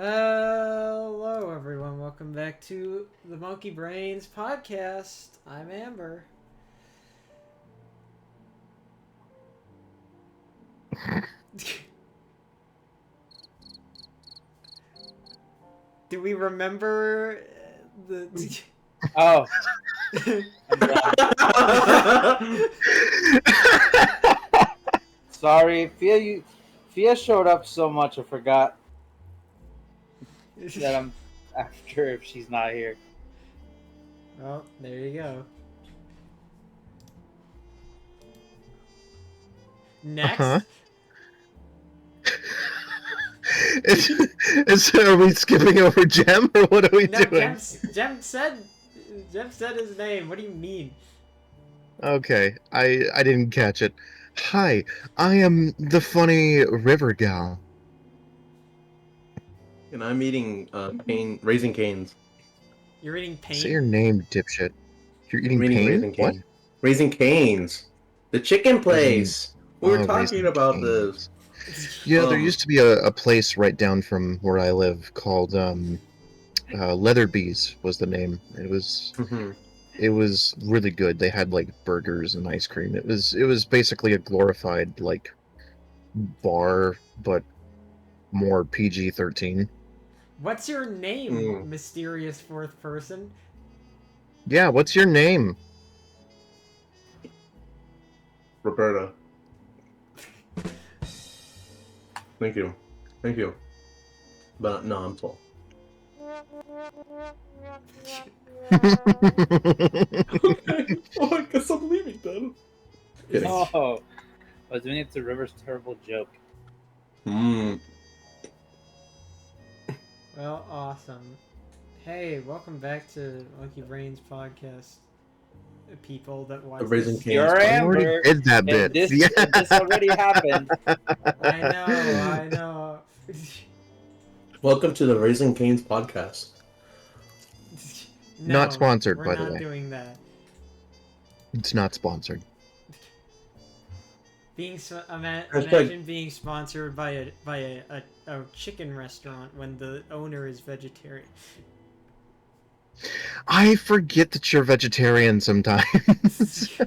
Hello, everyone. Welcome back to the Monkey Brains podcast. I'm Amber. Do we remember the? Oh, sorry. Fia showed up so much I forgot that I'm after if she's not here. Well, there you go. Next. Are we skipping over Gem or what are we No, doing? Jem said his name. What do you mean? Okay, I didn't catch it. Hi, I am the funny river gal. And I'm eating Raising Canes. You're eating paint. Say your name, dipshit. You're eating I'm eating pain? Raising What? Canes. Raising Canes. The chicken place. We were talking Raising about Cane's. this. Yeah, there used to be a place right down from where I live called Leatherbees was the name. It was really good. They had like burgers and ice cream. It was basically a glorified like bar, but more PG-13. What's your name, mysterious fourth person? Yeah, what's your name? Roberta. Thank you. But no, I'm full. I guess I'm leaving then. Oh, I was doing it to River's terrible joke. Well, awesome. Hey, welcome back to Monkey Brains podcast. People that watch Raising this. Cane's. You're I Amber. already did that bit. And this already happened. I know. Welcome to the Raising Cane's podcast. No, Not sponsored, we're by the not way. doing that. It's not sponsored. Imagine being sponsored by a chicken restaurant when the owner is vegetarian. I forget that you're vegetarian sometimes.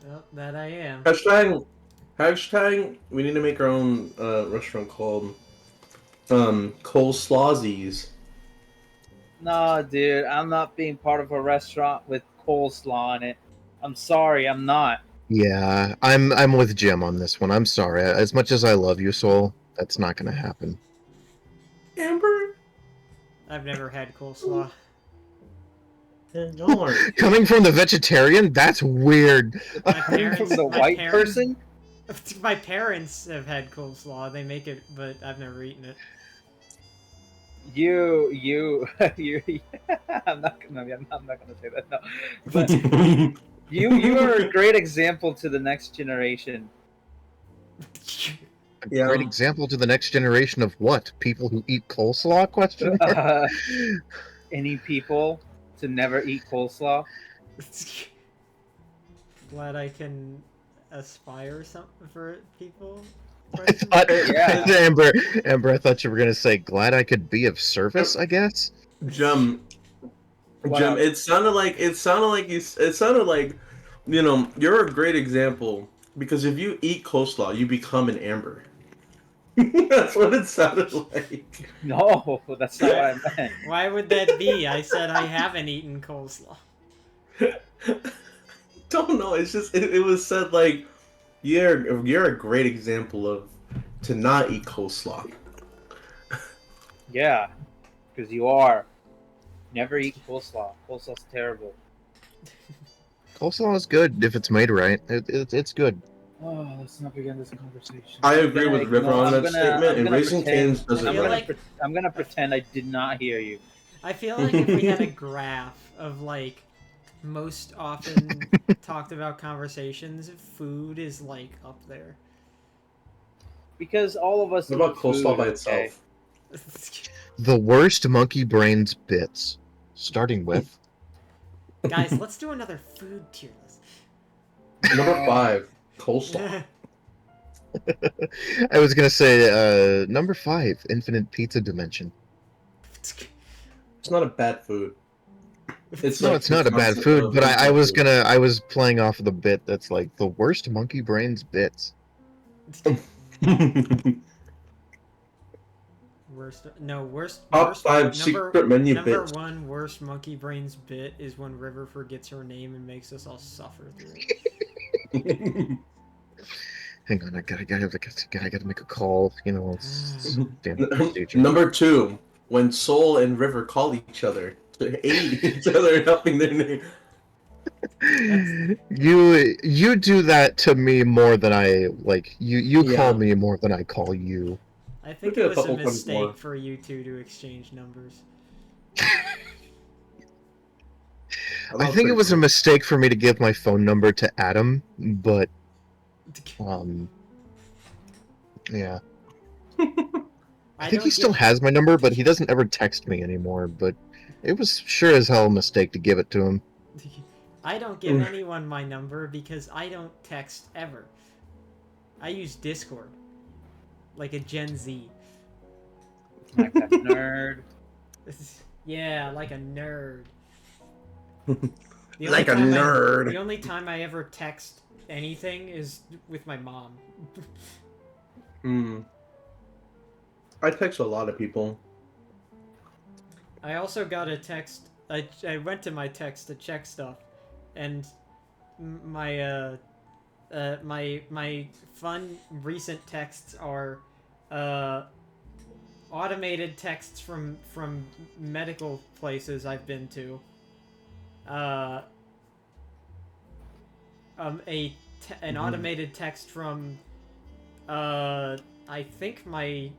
Well, that I am. Hashtag, we need to make our own restaurant called Coleslawsies. No, dude, I'm not being part of a restaurant with coleslaw in it. I'm sorry, I'm not. Yeah, I'm with Jim on this one. I'm sorry. As much as I love you, Soul, that's not gonna happen. Amber? I've never had coleslaw. Y'all aren't. Coming from the vegetarian, that's weird. From the white person? My parents have had coleslaw. They make it, but I've never eaten it. You I'm not gonna say that. No, but you are a great example to the next generation. A great example to the next generation of what? People who eat coleslaw? Question mark? Any people to never eat coleslaw? Glad I can aspire something for people. I thought, Yeah. Amber, I thought you were gonna say, glad I could be of service, I guess. Jem, it sounded like you know, you're a great example because if you eat coleslaw, you become an Amber. That's what it sounded like. No, that's not what I meant. Why would that be? I said I haven't eaten coleslaw. Don't know. It's just it was said like you're a great example of to not eat coleslaw. Yeah, because you are. Never eat coleslaw. Coleslaw's terrible. Coleslaw is good if it's made right. It's good. Oh, let's not begin this conversation. I agree with River on that statement, and Raising Cane's does it right. I'm gonna pretend I did not hear you. I feel like if we had a graph of like most often talked about conversations, food is like up there. Because all of us. What about coleslaw by itself? The worst monkey brains bits, starting with. Guys, let's do another food tier list. Number 5, coleslaw. I was gonna say number 5, Infinite Pizza Dimension. It's not a bad food. It's No, like it's the not a bad concept food, of but I infinite was food. gonna, I was playing off of the bit that's like the worst monkey brains bits. Top Worst. 5 Number secret menu number bits. one worst monkey brains bit is when River forgets her name and makes us all suffer through it. Hang on, I gotta make a call. You know, it's standard procedure. Number 2, when Soul and River call each other to aid each other in helping their name. You do that to me more than I like. You call Yeah, me more than I call you. I we think did it a was a couple times more. mistake for you two to exchange numbers. That I was think it pretty was a cool. mistake for me to give my phone number to Adam, but um, yeah. I I think he don't still give has my number, but he doesn't ever text me anymore. But it was sure as hell a mistake to give it to him. I don't give anyone my number because I don't text ever. I use Discord. Like a Gen Z. Like a nerd. Yeah, like a nerd. Like a nerd. The only time I ever text anything is with my mom. I text a lot of people. I also got a text. I went to my text to check stuff, and my fun recent texts are automated texts from medical places I've been to. An automated text from I think my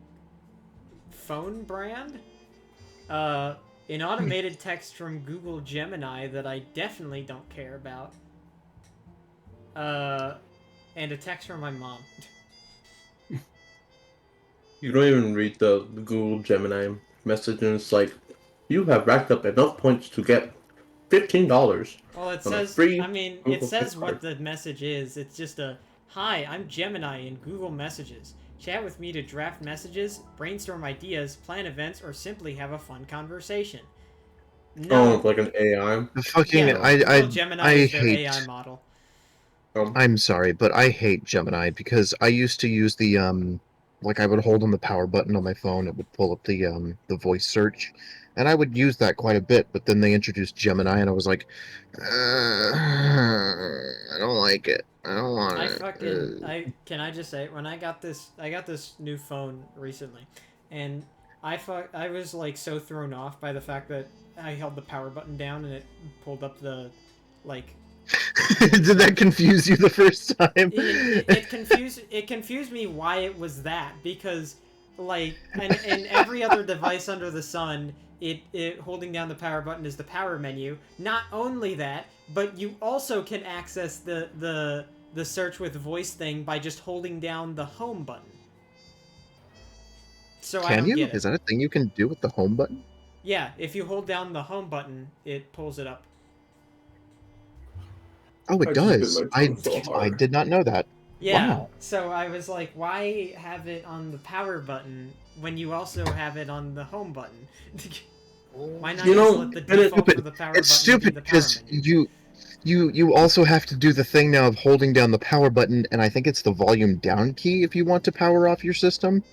phone brand. An automated text from Google Gemini that I definitely don't care about. And a text from my mom. You don't even read the Google Gemini message, and it's like, you have racked up enough points to get $15 Well, it on a says, free I mean, it Google says gift what card. the message is. It's just a, hi, I'm Gemini in Google Messages. Chat with me to draft messages, brainstorm ideas, plan events, or simply have a fun conversation. Oh, No. like an AI. The fucking Yeah, No. Google Gemini I is their AI hate. model. I'm sorry, but I hate Gemini because I used to use the like I would hold on the power button on my phone, it would pull up the voice search, and I would use that quite a bit, but then they introduced Gemini and I was like, I don't like it. I don't want it. Can I just say, when I got this new phone recently, and I was like so thrown off by the fact that I held the power button down and it pulled up the, like, Did that confuse you the first time? it confused me why it was that, because like in every other device under the sun, it holding down the power button is the power menu. Not only that, but you also can access the search with voice thing by just holding down the home button. So I Can don't you? get it. Is that a thing you can do with the home button? Yeah, if you hold down the home button, it pulls it up. Oh, I it just bit does. my tongue so I hard. did not know that. Yeah. Wow. So I was like, why have it on the power button when you also have it on the home button? Why not You just know, let the and it, default for the power It's button be stupid the power because menu? you also have to do the thing now of holding down the power button, and I think it's the volume down key if you want to power off your system.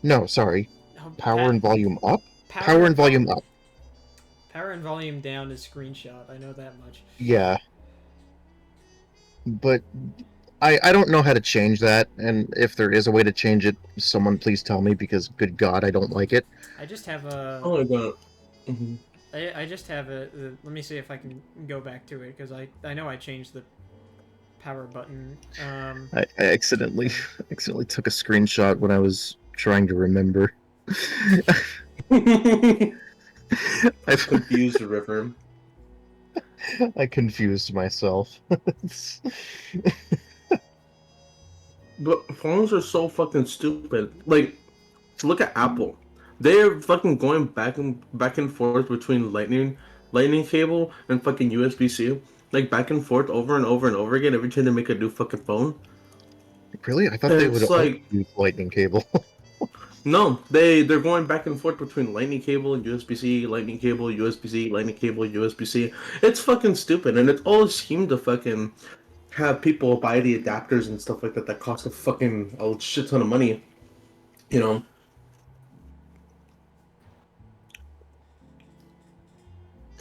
No, sorry. Oh, Power and volume up? Power power and volume up. power and volume down is screenshot. I know that much. Yeah. But I don't know how to change that, and if there is a way to change it, someone please tell me because good God, I don't like it. I just have a. oh my god. Mhm. I just have a. Let me see if I can go back to it because I know I changed the power button. I accidentally accidentally took a screenshot when I was trying to remember. I Confuse the river. I confused myself. But phones are so fucking stupid. Like, look at Apple. They're fucking going back and forth between lightning cable and fucking USB-C. Like back and forth over and over and over again every time they make a new fucking phone. Really? I thought they It's would like- only use lightning cable. No, they're going back and forth between lightning cable and USB-C, lightning cable, USB-C, lightning cable, USB-C. It's fucking stupid, and it's all a scheme to fucking have people buy the adapters and stuff like that that cost a shit ton of money. You know.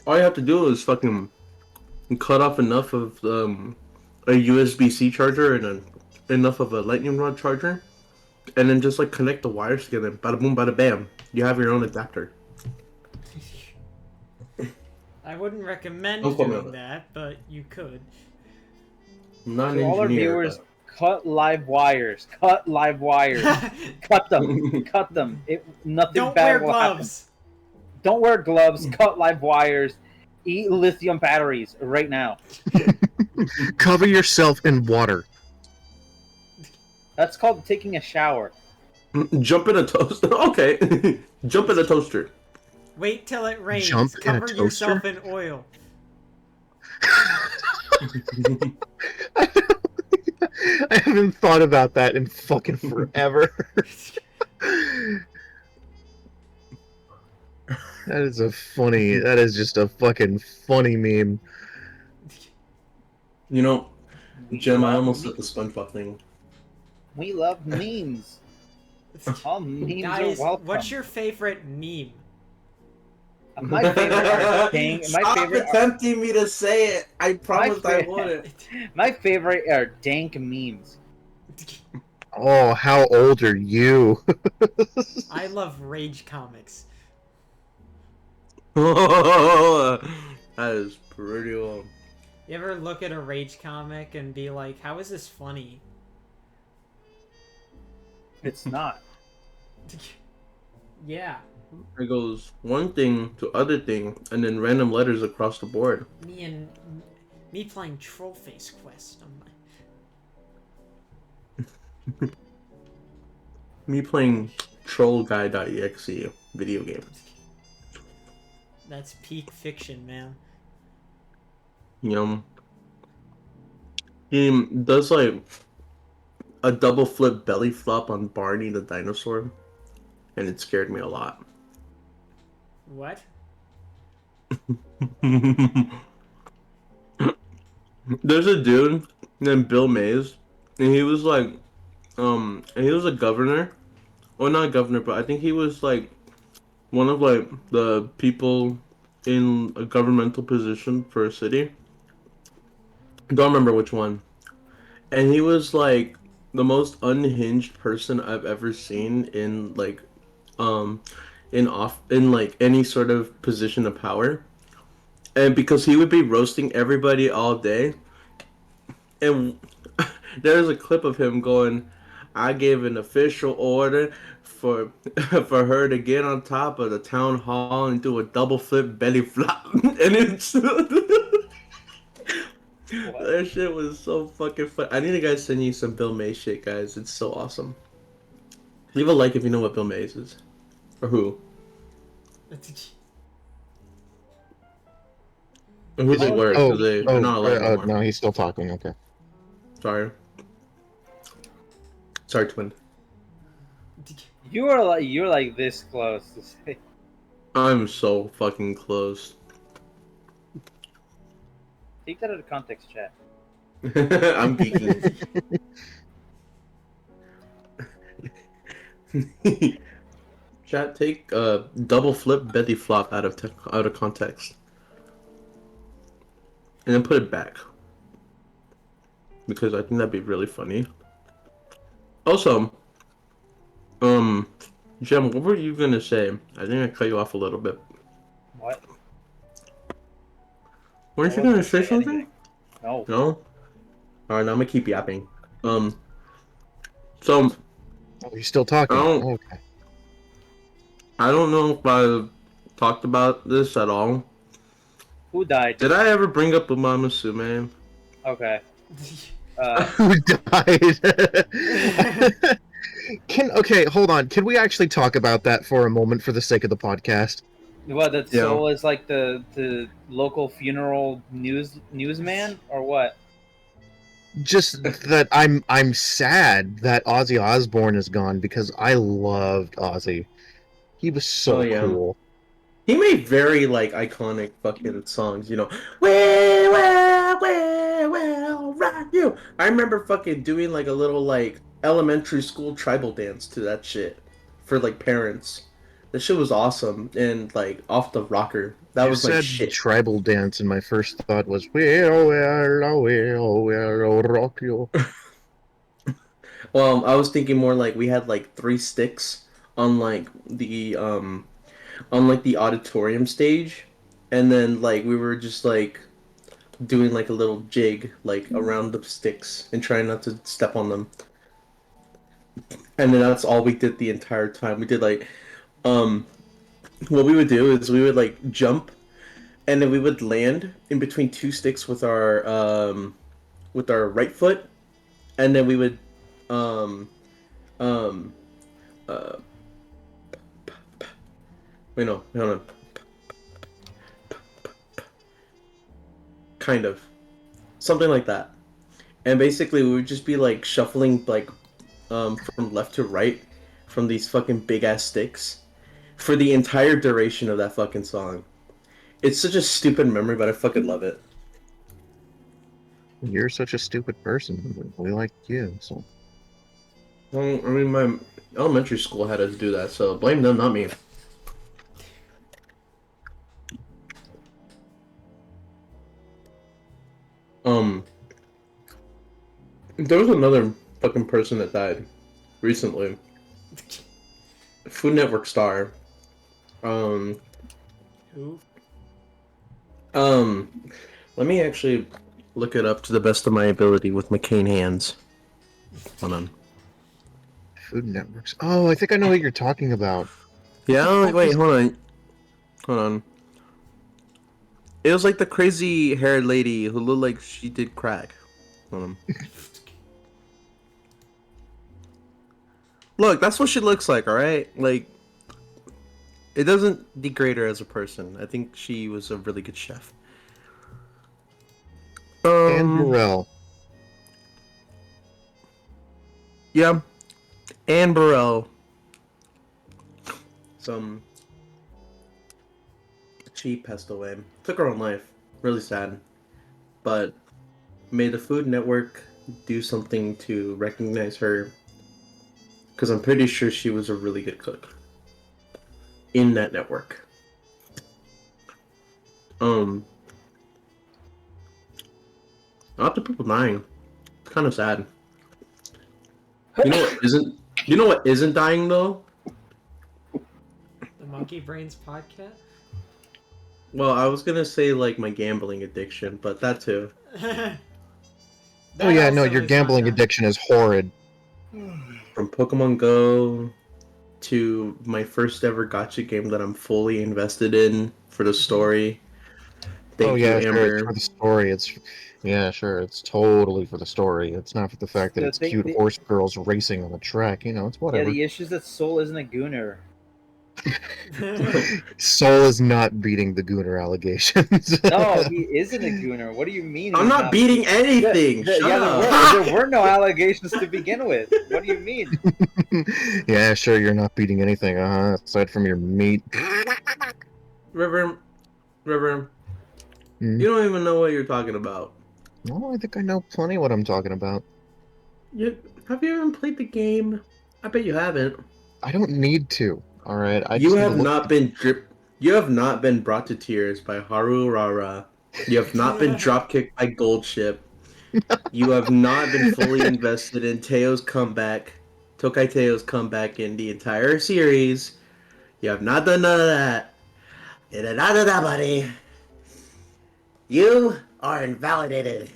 All you have to do is fucking cut off enough of a USB-C charger and enough of a lightning rod charger, and then just like connect the wires together. Bada boom, bada bam. You have your own adapter. I wouldn't recommend Don't quote me on doing that, but you could. I'm not an To all our engineer. viewers, cut live wires. Cut live wires. Cut them. Cut them. Nothing Don't bad wear will happen. gloves. Don't wear gloves. Cut live wires. Eat lithium batteries right now. Cover yourself in water. That's called taking a shower. Jump in a toaster. Okay. Jump in a toaster. Wait till it rains. Jump in a Cover yourself toaster? in oil. I haven't thought about that in fucking forever. That is just a fucking funny meme. You know, Jim, I almost said the SpongeBob thing. We love memes. All memes Guys, are welcome. what's your favorite meme? My favorite are dank. Stop attempting me to say it. I promised I wouldn't. My favorite are dank memes. Oh, how old are you? I love rage comics. That is pretty old. You ever look at a rage comic and be like, how is this funny? It's not. Yeah. It goes one thing to other thing, and then random letters across the board. Me playing Trollface Quest on my... Me playing trollguy.exe video games. That's peak fiction, man. He does like a double flip belly flop on Barney the dinosaur, and it scared me a lot. What? There's a dude named Bill Mays, and he was like, and he was a governor. Well, not a governor, but I think he was like one of like the people in a governmental position for a city. Don't remember which one. And he was like the most unhinged person I've ever seen in like in like any sort of position of power. And because he would be roasting everybody all day, and there's a clip of him going, I gave an official order for for her to get on top of the town hall and do a double flip belly flop. And it's that shit was so fucking fun. I need to guys send you some Bill Mays shit, guys. It's so awesome. Leave a like if you know what Bill Mays is. Or who. Or who they were, because they're not alive anymore. No, he's still talking, okay. Sorry. Sorry, twin. You're like this close to say. I'm so fucking close. Take that out of context, chat. I'm geeking. Chat, take double flip belly flop out of context, and then put it back, because I think that'd be really funny. Also, Jem, what were you gonna say? I think I cut you off a little bit. What? Weren't you gonna say something? Anything. No. No? Alright, now I'm gonna keep yapping. So... Oh, you're still talking? Oh. Okay. I don't know if I talked about this at all. Who died? Did I ever bring up Uma Musume? Okay. Who died? Okay, hold on. Can we actually talk about that for a moment for the sake of the podcast? What, that Soul is like the local funeral newsman or what? Just that I'm sad that Ozzy Osbourne is gone because I loved Ozzy. He was Oh so yeah. cool. He made very like iconic fucking songs, you know. We will rock you. I remember fucking doing like a little like elementary school tribal dance to that shit for like parents. That shit was awesome and like off the rocker. That You was my said shit. tribal dance, and my first thought was, we'll rock you. Well, I was thinking more like we had like three sticks on like the auditorium stage, and then like we were just like doing like a little jig like around the sticks and trying not to step on them. And then that's all we did the entire time. We did like um what we would do is we would like jump and then we would land in between two sticks with our right foot and then we would um um uh wait no hold on kind of something like that. And basically we would just be like shuffling like from left to right from these fucking big ass sticks for the entire duration of that fucking song. It's such a stupid memory, but I fucking love it. You're such a stupid person. We like you, so. Well, I mean, my elementary school had us do that, so blame them, not me. Um, there was another fucking person that died recently. Food Network star. Um, Who? um, let me actually look it up to the best of my ability with my cane hands. Hold on. Food Networks. Oh, I think I know what you're talking about. Yeah, Fuck wait, was- hold on. It was like the crazy haired lady who looked like she did crack. Hold on. Look, that's what she looks like, alright? Like, it doesn't degrade her as a person. I think she was a really good chef. And Burrell. Yeah. Anne Burrell. She passed away. Took her own life. Really sad. But may the Food Network do something to recognize her. Because I'm pretty sure she was a really good cook. In that network. Um, Not the people dying. It's kind of sad. You know what isn't? You know what isn't dying though? The Monkey Brains podcast? Well, I was gonna say like my gambling addiction, but that too. Oh yeah, no, also your is gambling not done. addiction is horrid. From Pokemon Go to my first ever gotcha game that I'm fully invested in for the story. Oh Thank you, yeah, sure, it's for Amber. the story. Yeah, sure, it's totally for the story. It's not for the fact that The it's thing, cute horse girls racing on the track. It's yeah, whatever. the issue is that Soul isn't a gooner. Soul is not beating the Gooner allegations. No, he isn't a gooner. What do you mean? I'm he's not beating anything. Shut yeah, up. there were no allegations to begin with. What do you mean? Yeah, sure, you're not beating anything, aside from your meat. River, River, Hmm. you don't even know what you're talking about. No, I think I know plenty what I'm talking about. Have you even played the game? I bet you haven't. I don't need to. All right, I You just need to have look. not been You have not been brought to tears by Haru Rara. You have not been dropkicked by Goldship. You have not been fully invested in Tokai Teo's comeback in the entire series. You have not done none of that. You did not do that, buddy. You are invalidated.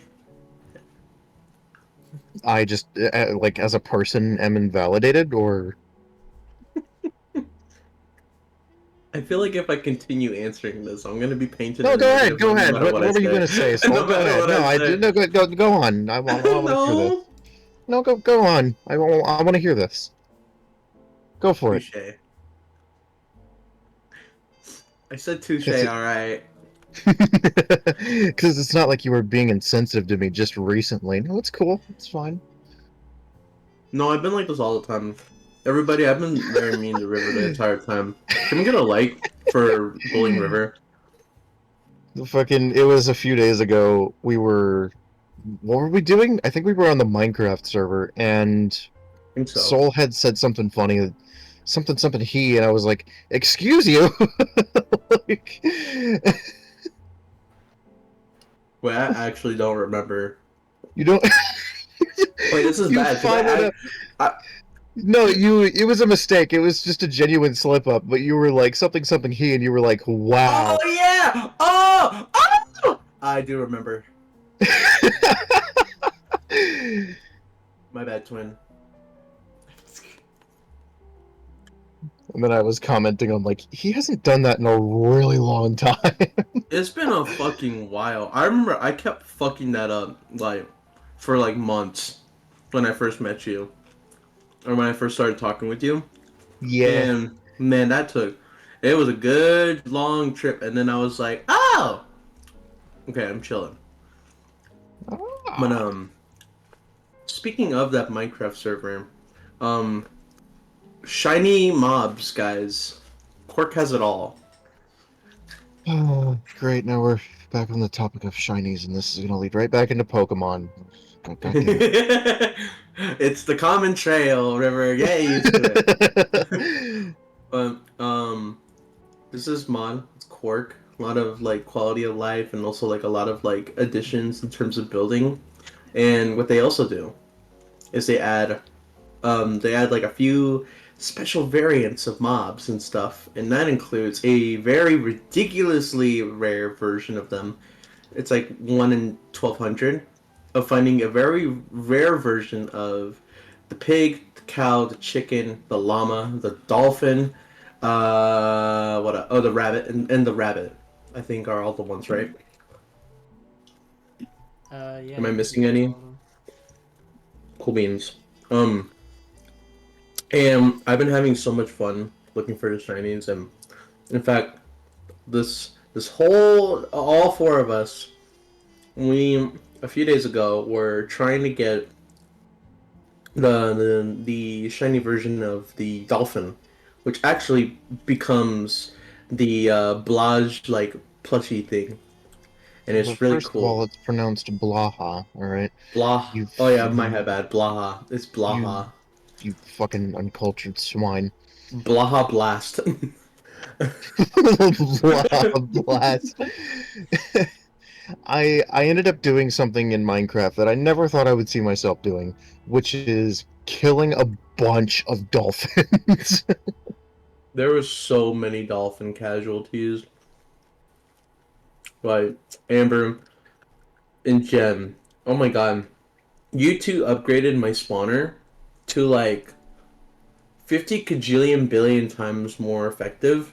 I just like as a person am invalidated, or I feel like if I continue answering this, I'm gonna be painted. no? in a Go ahead, negative go light no ahead. matter What I were you say. gonna say, Soul? No Go matter ahead. what No, I I say. did. No, go on. I want to hear this. No. No, go on. I want to hear this. Go for it. Touche. I said touche. Is it All right. Because it's not like you were being insensitive to me just recently. No, it's cool. It's fine. No, I've been like this all the time. Everybody, I've been very mean to River the entire time. Can we get a like for bullying River? It was a few days ago. What were we doing? I think we were on the Minecraft server, and I think so. Soul had said something funny, something he, and I was like, "Excuse you." Like, Wait, I actually don't remember. you don't. Wait, this is You bad because followed up. No, it was a mistake. It was just a genuine slip up. But you were like something he, and you were like, "Wow." Oh yeah! Oh! I do remember. My bad, twin. And then I was commenting on like, he hasn't done that in a really long time. It's been a fucking while. I remember I kept fucking that up like for like months when I first met you or when I first started talking with you. Yeah. And man, it was a good long trip. And then I was like, oh, okay, I'm chilling. But speaking of that Minecraft server, um, shiny mobs, guys. Quirk has it all. Oh, great. Now we're back on the topic of shinies, and this is gonna lead right back into Pokemon. God damn it. It's the common trail, River. Get used to it. But this is mod. It's Quark. A lot of like quality of life, and also like a lot of like additions in terms of building. And what they also do is they add like a few special variants of mobs and stuff, and that includes a very ridiculously rare version of them. It's like 1 in 1200 of finding a very rare version of the pig, the cow, the chicken, the llama, the dolphin, the rabbit, and the rabbit. I think are all the ones, right? Yeah. Am I you missing can any? call them. Cool beans. And I've been having so much fun looking for the shinies, and in fact, this whole all four of us, we a few days ago were trying to get the shiny version of the dolphin, which actually becomes the Blage like plushy thing, and Well, it's really first of cool. all, it's pronounced Blaha, alright? Blah. You, Oh yeah, my you, bad. Blaha. It's you, Blaha. you fucking uncultured swine. Blaha blast. Blaha blast. I ended up doing something in Minecraft that I never thought I would see myself doing, which is killing a bunch of dolphins. There were so many dolphin casualties. Like Amber and Jen. Oh my god. You two upgraded my spawner to like 50 kajillion billion times more effective.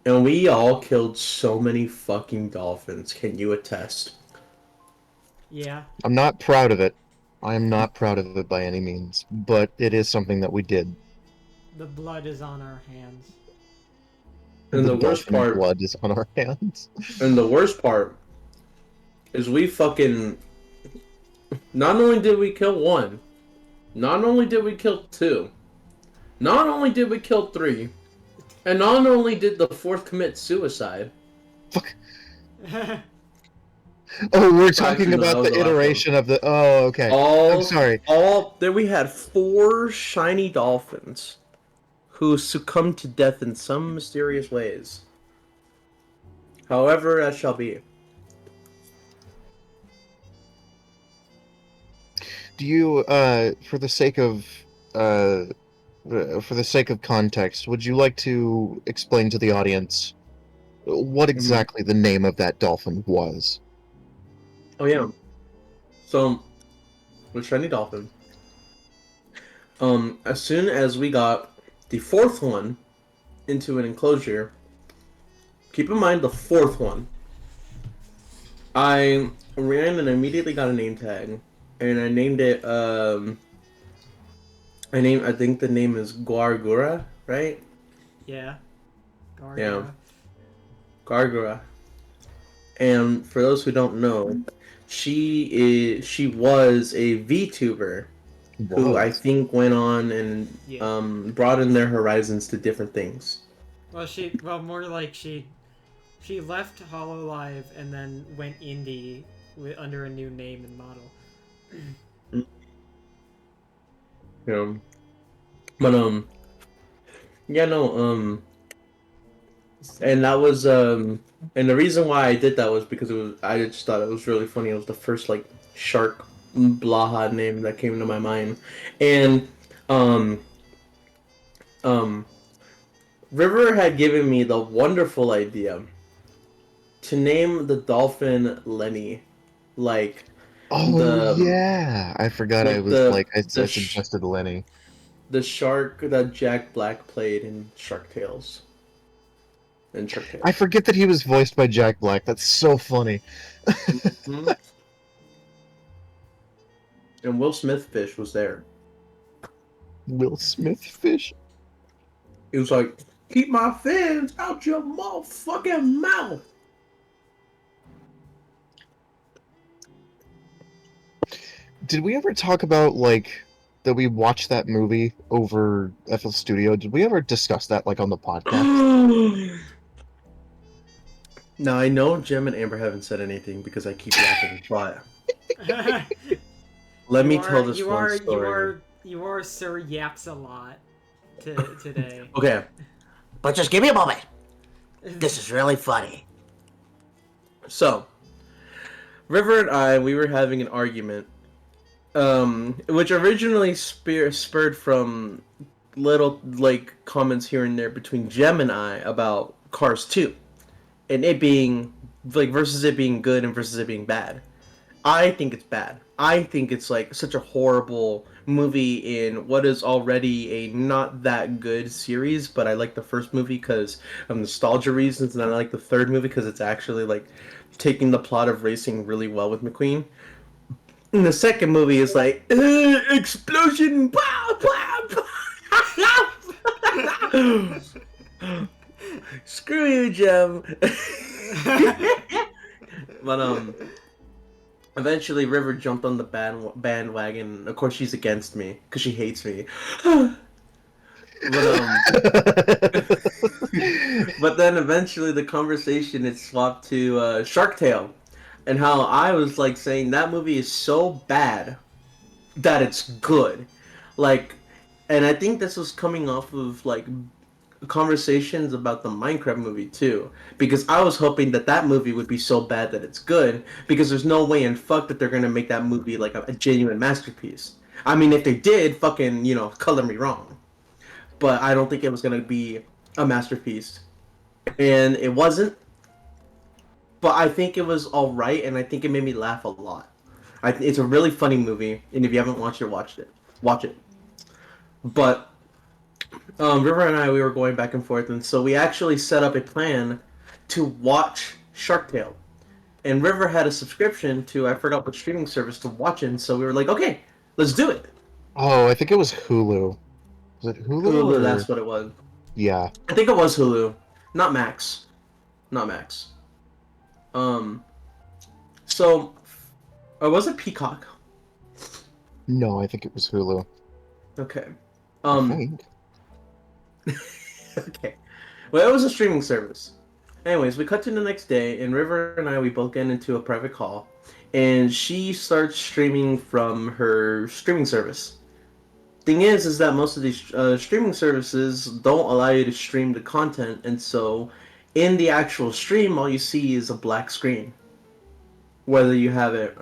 And we all killed so many fucking dolphins. Can you attest? Yeah. I'm not proud of it. I am not proud of it by any means, but it is something that we did. The blood is on our hands. And The the worst dolphin part, blood is on our hands. and the worst part is we fucking. Not only did we kill one, not only did we kill two, not only did we kill three, and not only did the fourth commit suicide. Fuck. Oh, we're Actually, talking no, that about was the the last one. iteration of the. Oh, okay. I'm sorry. Then we had 4 shiny dolphins who succumbed to death in some mysterious ways. However, that shall be. Do you, uh, for the sake of context, would you like to explain to the audience what Mhm. exactly the name of that dolphin was? Oh yeah. So, with shiny dolphin, as soon as we got the fourth one into an enclosure, keep in mind the fourth one, I ran and immediately got a name tag, and I named it. I think the name is Guargura, right? Yeah. Yeah. Gargura. Gargara. And for those who don't know, she was a VTuber who I Was. think went on and Yeah. broadened their horizons to different things. Well, more like she left Hololive and then went indie under a new name and model. Yeah. But yeah, no, and that was and the reason why I did that was because I just thought it was really funny. It was the first like shark blaha name that came to my mind. And um um River had given me the wonderful idea to name the dolphin Lenny, like Oh the yeah, I forgot. I like was like, I the sh- suggested Lenny. the shark that Jack Black played in Shark Tales. In Shark I Tales. forget that he was voiced by Jack Black. That's so funny. Hmm. And Will Smith Fish was there. Will Smith fish. He was like, "Keep my fins out your motherfucking mouth." Did we ever talk about like that we watched that movie over FL Studio? Did we ever discuss that like on the podcast? Now I know Jim and Amber haven't said anything because I keep yapping, but let me tell this one story. You are Sir Yaps a lot today. Okay, But just give me a moment. This is really funny. so River and I, we were having an argument, which originally spurred from little like comments here and there between Jem and I about Cars 2, and it being like versus it being good and versus it being bad. I think it's bad. I think it's like such a horrible movie in what is already a not that good series, but I like the first movie because of nostalgia reasons, and I like the third movie because it's actually like taking the plot of racing really well with McQueen. And the second movie is like explosion, pow, pow, pow. Screw you, Jem. But eventually, River jumped on the bandwagon. Of course, she's against me because she hates me. But but then eventually the conversation it swapped to Shark Tale, and how I was like saying that movie is so bad that it's good, like, and I think this was coming off of like conversations about the Minecraft movie too, because I was hoping that that movie would be so bad that it's good, because there's no way in fuck that they're gonna make that movie like a genuine masterpiece. I mean, if they did, fucking, color me wrong, but I don't think it was gonna be a masterpiece, and it wasn't. But I think it was all right, and I think it made me laugh a lot. It's a really funny movie, and if you haven't watched it, watch it. But River and I, we were going back and forth, and so we actually set up a plan to watch Shark Tale. And River had a subscription to, I forgot what streaming service to watch it, and so we were like, okay, let's do it. Oh, I think it was Hulu. Was it Hulu? Hulu, Or... that's what it was. Yeah. I think it was Hulu, not Max. Not Max. So, or was it Peacock? No, I think it was Hulu. Okay. I think. Okay. Well, it was a streaming service. Anyways, we cut to the next day, and River and I, we both get into a private call, and she starts streaming from her streaming service. Thing is that most of these streaming services don't allow you to stream the content, and so in the actual stream, all you see is a black screen. Whether you have it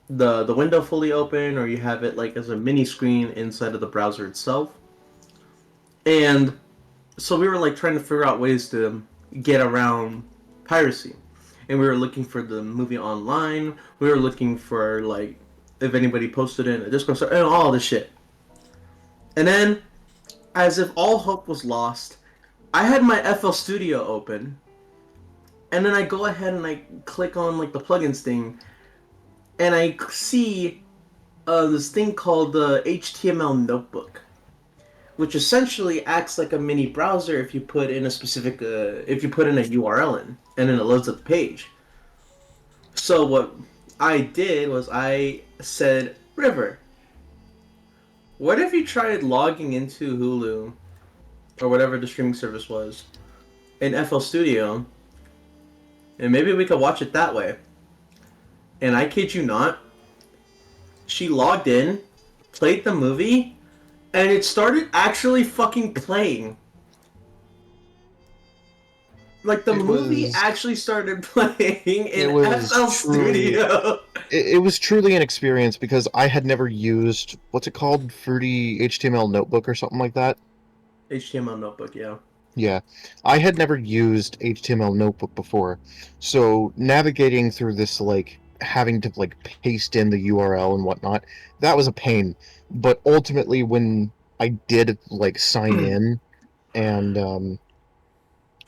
the window fully open, or you have it like as a mini screen inside of the browser itself. And so we were like trying to figure out ways to get around piracy, and we were looking for the movie online. We were looking for like if anybody posted it in a Discord server and all this shit. And then, as if all hope was lost, I had my FL Studio open, and then I go ahead and I click on like the plugins thing, and I see this thing called the HTML Notebook, which essentially acts like a mini browser if you put in a specific if you put in a URL in, and then it loads up the page. So what I did was I said, River, what if you tried logging into Hulu or whatever the streaming service was in FL Studio, and maybe we could watch it that way. And I kid you not, she logged in, played the movie, and it started actually fucking playing. Like, the movie actually started playing in FL Studio. It was truly an experience because I had never used, what's it called? Fruity HTML Notebook or something like that? HTML Notebook, yeah. Yeah. I had never used HTML Notebook before. So navigating through this, like, having to, like, paste in the URL and whatnot, that was a pain. But ultimately, when I did, like, sign in and,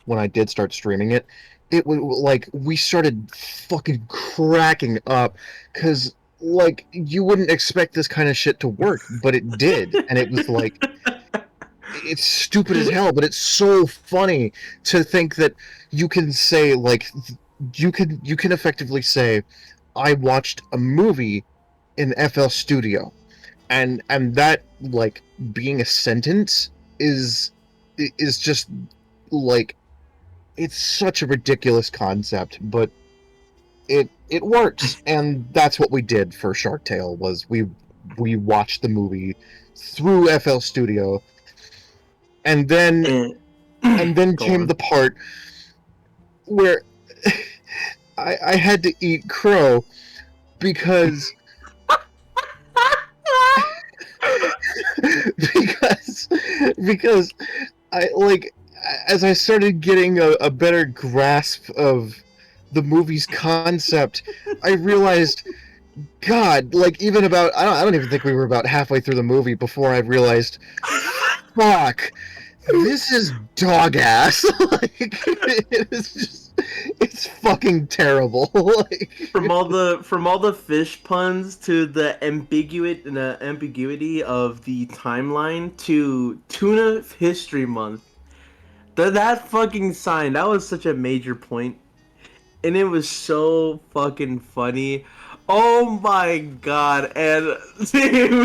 when I did start streaming it, it was like we started fucking cracking up because like you wouldn't expect this kind of shit to work, but it did, and it was like it's stupid as hell, but it's so funny to think that you can say like you can effectively say I watched a movie in FL Studio, and that like being a sentence is just like it's such a ridiculous concept, but it works, and that's what we did for Shark Tale. Was we watched the movie through FL Studio, and then Go came on. the part where I had to eat crow because because because I like as I started getting a better grasp of the movie's concept, I realized, God, like even about I don't even think we were about halfway through the movie before I realized, fuck, this is dog ass. Like it is just it's fucking terrible. Like From all the fish puns to the ambiguity of the timeline to Tuna History Month. That fucking sign, that was such a major point, and it was so fucking funny. Oh my god! And it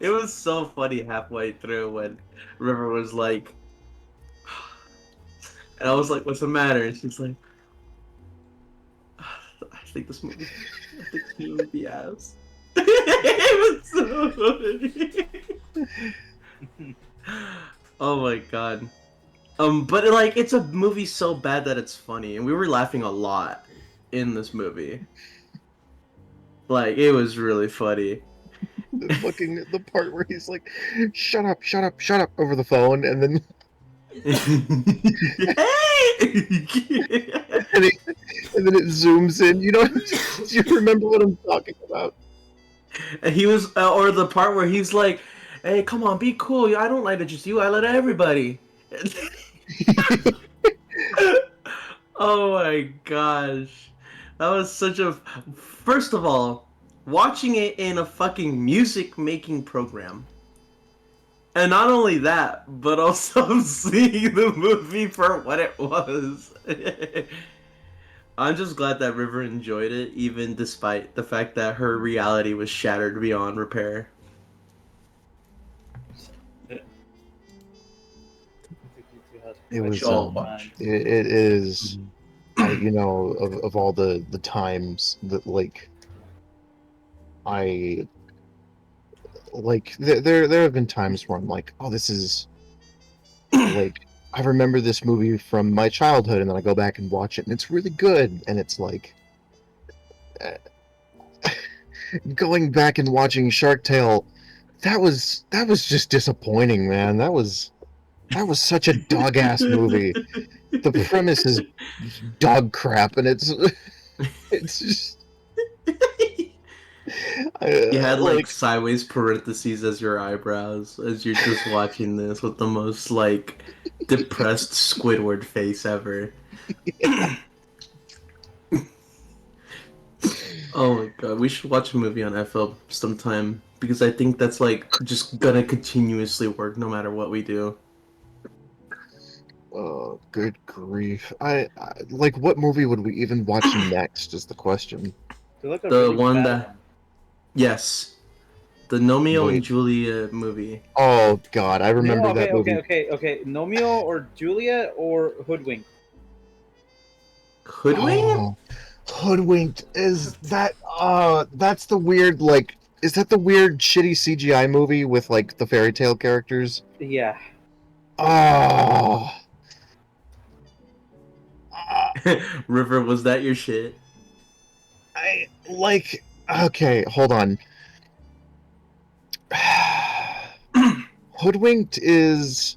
was so funny halfway through when River was like, and I was like, "What's the matter?" And she's like, I think this movie would be ass. It was so funny. Oh my god. But like it's a movie so bad that it's funny, and we were laughing a lot in this movie. Like it was really funny. the part where he's like, shut up, shut up, shut up over the phone, and then and, and then it zooms in. You know, do you remember what I'm talking about? And he was, or the part where he's like, "Hey, come on, be cool. I don't like it just you. I let everybody." Oh my gosh, that was such a. First of all, watching it in a fucking music making program. And not only that, but also seeing the movie for what it was. I'm just glad that River enjoyed it, even despite the fact that her reality was shattered beyond repair. It was all watch. it is you know of all the times that like I like there have been times where I'm like, oh, this is like I remember this movie from my childhood, and then I go back and watch it and it's really good, and it's like going back and watching Shark Tale, that was just disappointing, man. That was such a dog ass movie. The premise is dog crap, and it's just You had like sideways parentheses as your eyebrows as you're just watching this with the most like depressed Squidward face ever. Yeah. Oh my god, we should watch a movie on FL sometime. because I think that's like just gonna continuously work no matter what we do. Oh, good grief! Like, what movie would we even watch next? Is the question. To look a The really one bad that, one. yes, the Romeo and Wait. Juliet movie. Oh God, I No, remember okay, that movie. okay. Nomeo or Juliet or Hoodwink? Hoodwing? Oh, Hoodwinked is that? That's the weird like. Is that the weird shitty CGI movie with like the fairy tale characters? Yeah. Oh. River, was that your shit? I like. Okay, hold on. Hoodwinked is.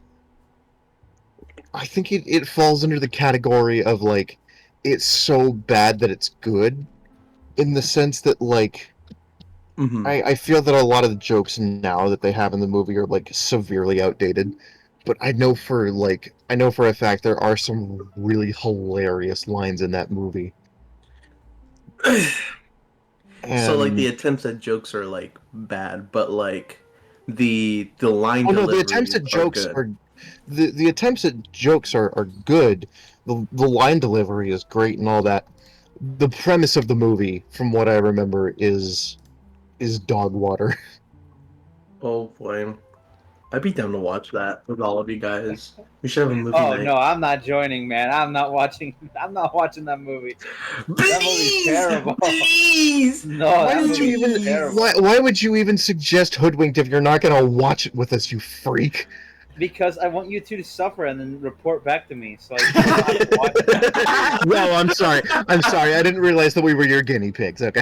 I think it falls under the category of like, it's so bad that it's good, in the sense that like, Mm-hmm. I feel that a lot of the jokes now that they have in the movie are like severely outdated. But I know for a fact there are some really hilarious lines in that movie. So like the And attempts at jokes are like bad, but like the line oh no, the attempts deliveries at are jokes good. are the attempts at jokes are good. The line delivery is great and all that. The premise of the movie, from what I remember, is dog water. Oh boy. I'd be down to watch that with all of you guys. We should have a movie Oh night. no, I'm not joining, man. I'm not watching. I'm not watching that movie. That movie's Please! terrible. Please! No, Why that would you movie's even terrible. why would you even suggest Hoodwinked if you're not gonna watch it with us, you freak? Because I want you two to suffer and then report back to me. So I don't have to watch it. Well, I'm sorry. I'm sorry. I didn't realize that we were your guinea pigs. Okay.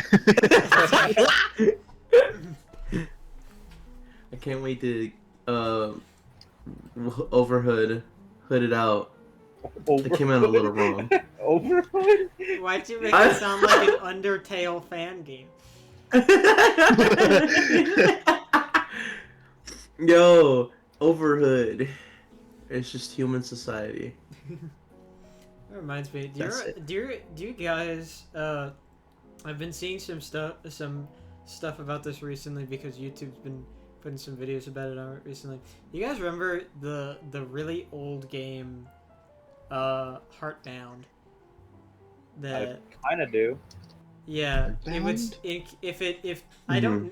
I can't wait to hood it out. It came out a little wrong. Overhood? Why'd you make it sound like an Undertale fan game? Yo, overhood. It's just human society. That reminds me. That's it. Do you guys? I've been seeing some stuff about this recently because YouTube's been putting some videos about it on it recently. You guys remember the really old game, Heartbound? That I kind of do. yeah, it was. Heartbound?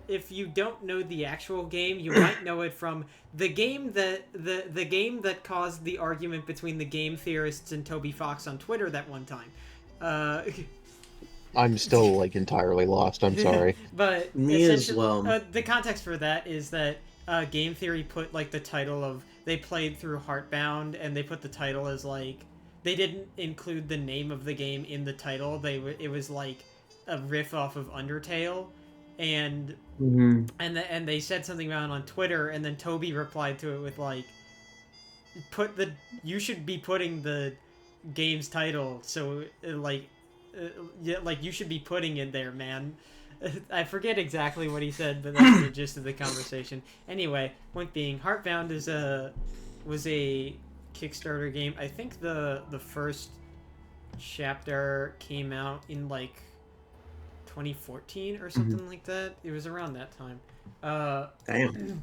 If you don't know the actual game, you might know it from the game that the game that caused the argument between the game theorists and Toby Fox on Twitter that one time. I'm still like entirely lost. I'm sorry. But Me as essentially, well. the context for that is that Game Theory put like the title of they played through Heartbound, and they put the title as like they didn't include the name of the game in the title. It was like a riff off of Undertale, and and they said something about it on Twitter, and then Toby replied to it with like, you should be putting the game's title, so yeah, like you should be putting it there, man. I forget exactly what he said, but that's the gist of the conversation. Anyway, point being, Heartbound was a Kickstarter game. I think the first chapter came out in like 2014 or something like that. It was around that time. Damn.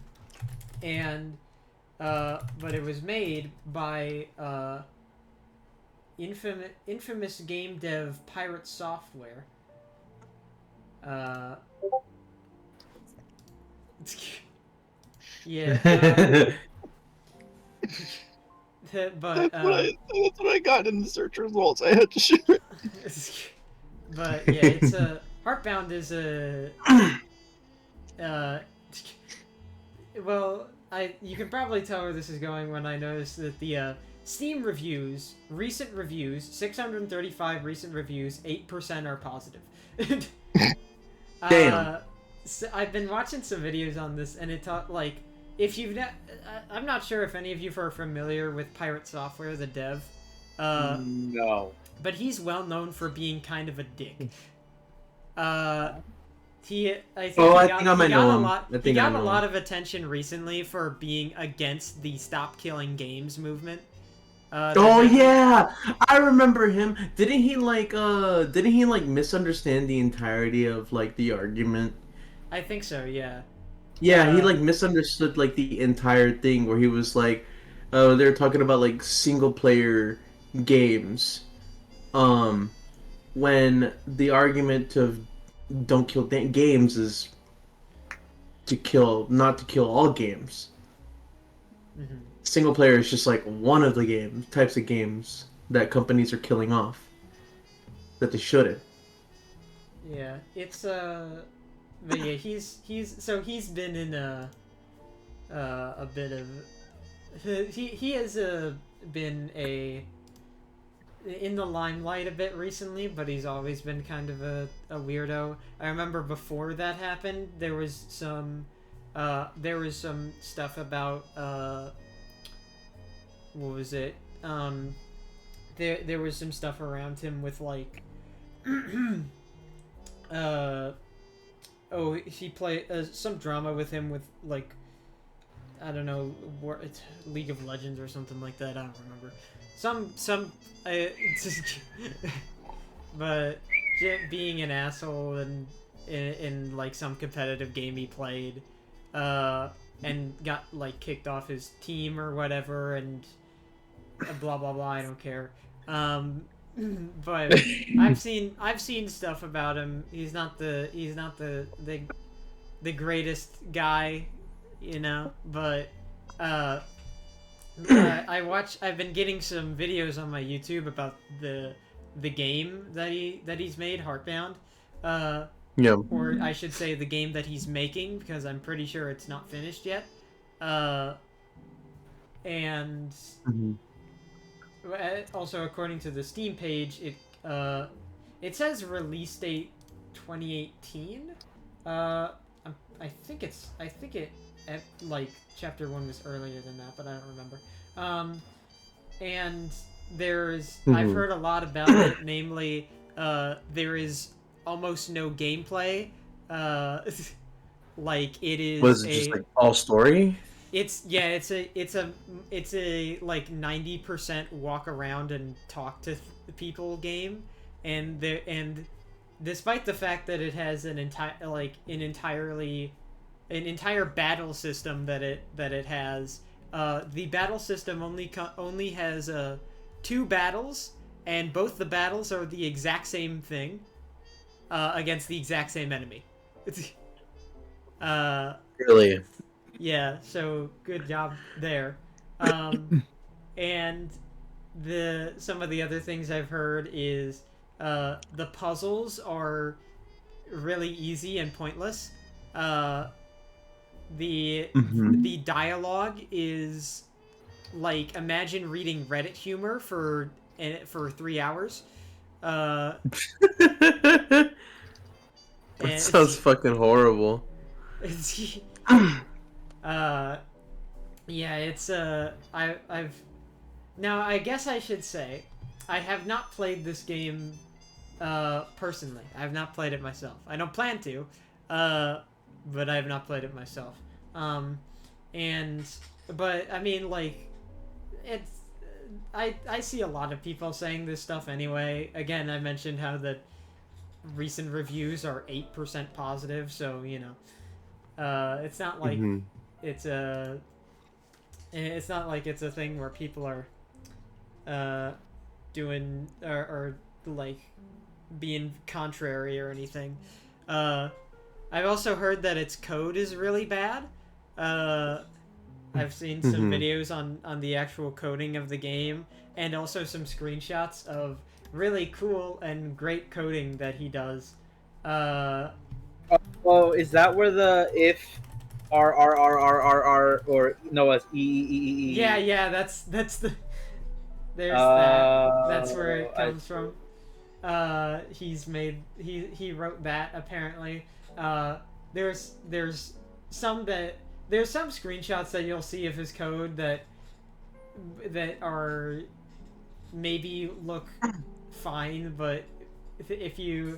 And but it was made by infamous game dev Pirate Software. Yeah. But that's what I got in the search results. I had to shoot it. but yeah, it's Heartbound is a well, you can probably tell where this is going when I notice that the Steam reviews, recent reviews, 635 recent reviews, 8% are positive. Damn. So I've been watching some videos on this, and it taught like if you've I'm not sure if any of you are familiar with Pirate Software, the dev. No. But he's well known for being kind of a dick. I think he got a lot of attention recently for being against the Stop Killing Games movement. Yeah, I remember him. Didn't he like misunderstand the entirety of like the argument I think so. Yeah. Yeah, he like misunderstood like the entire thing where he was like, oh, they're talking about like single player games. Um, when the argument of don't kill games is to kill, not to kill all games. Hmm. Single player is just like one of the types of games that companies are killing off that they shouldn't. Yeah. It's but yeah, he's been in a bit of he has been in the limelight a bit recently, but he's always been kind of a weirdo. I remember before that happened, there was some stuff about what was it? There was some stuff around him with like uh oh, he played some drama with him with like I don't know, it's League of Legends or something like that. I don't remember. Some, but being an asshole and in like some competitive game he played, and got like kicked off his team or whatever, and blah blah blah. I don't care. But I've seen stuff about him. He's not the greatest guy, you know, but I've been getting some videos on my YouTube about the game that he's made, Heartbound, Yeah. or I should say the game that he's making, because I'm pretty sure it's not finished yet, and also according to the Steam page, it says release date 2018. I think it like chapter 1 was earlier than that, but I don't remember. And I've heard a lot about it, namely there is almost no gameplay. Like it is Was it just like all story? it's a like 90% walk around and talk to people game, and despite the fact that it has an entire battle system that it has, the battle system only has 2 battles, and both the battles are the exact same thing, against the exact same enemy. Really? Yeah, so good job there. And some of the other things I've heard is the puzzles are really easy and pointless. The dialogue is like, imagine reading Reddit humor for 3 hours. That sounds fucking horrible. Yeah, it's I've now I guess I should say I have not played this game personally. I have not played it myself. I don't plan to, but I have not played it myself. But I mean, like, it's I see a lot of people saying this stuff anyway. Again, I mentioned how the recent reviews are 8% positive, so you know, it's not like it's not like it's a thing where people are doing or like being contrary or anything. I've also heard that its code is really bad. I've seen some videos on the actual coding of the game, and also some screenshots of really cool and great coding that he does. Oh, is that where the if R or no, it's E? Yeah, that's the there's that. That's where it comes from. He wrote that apparently. There's some screenshots that you'll see of his code that are maybe look fine, but if you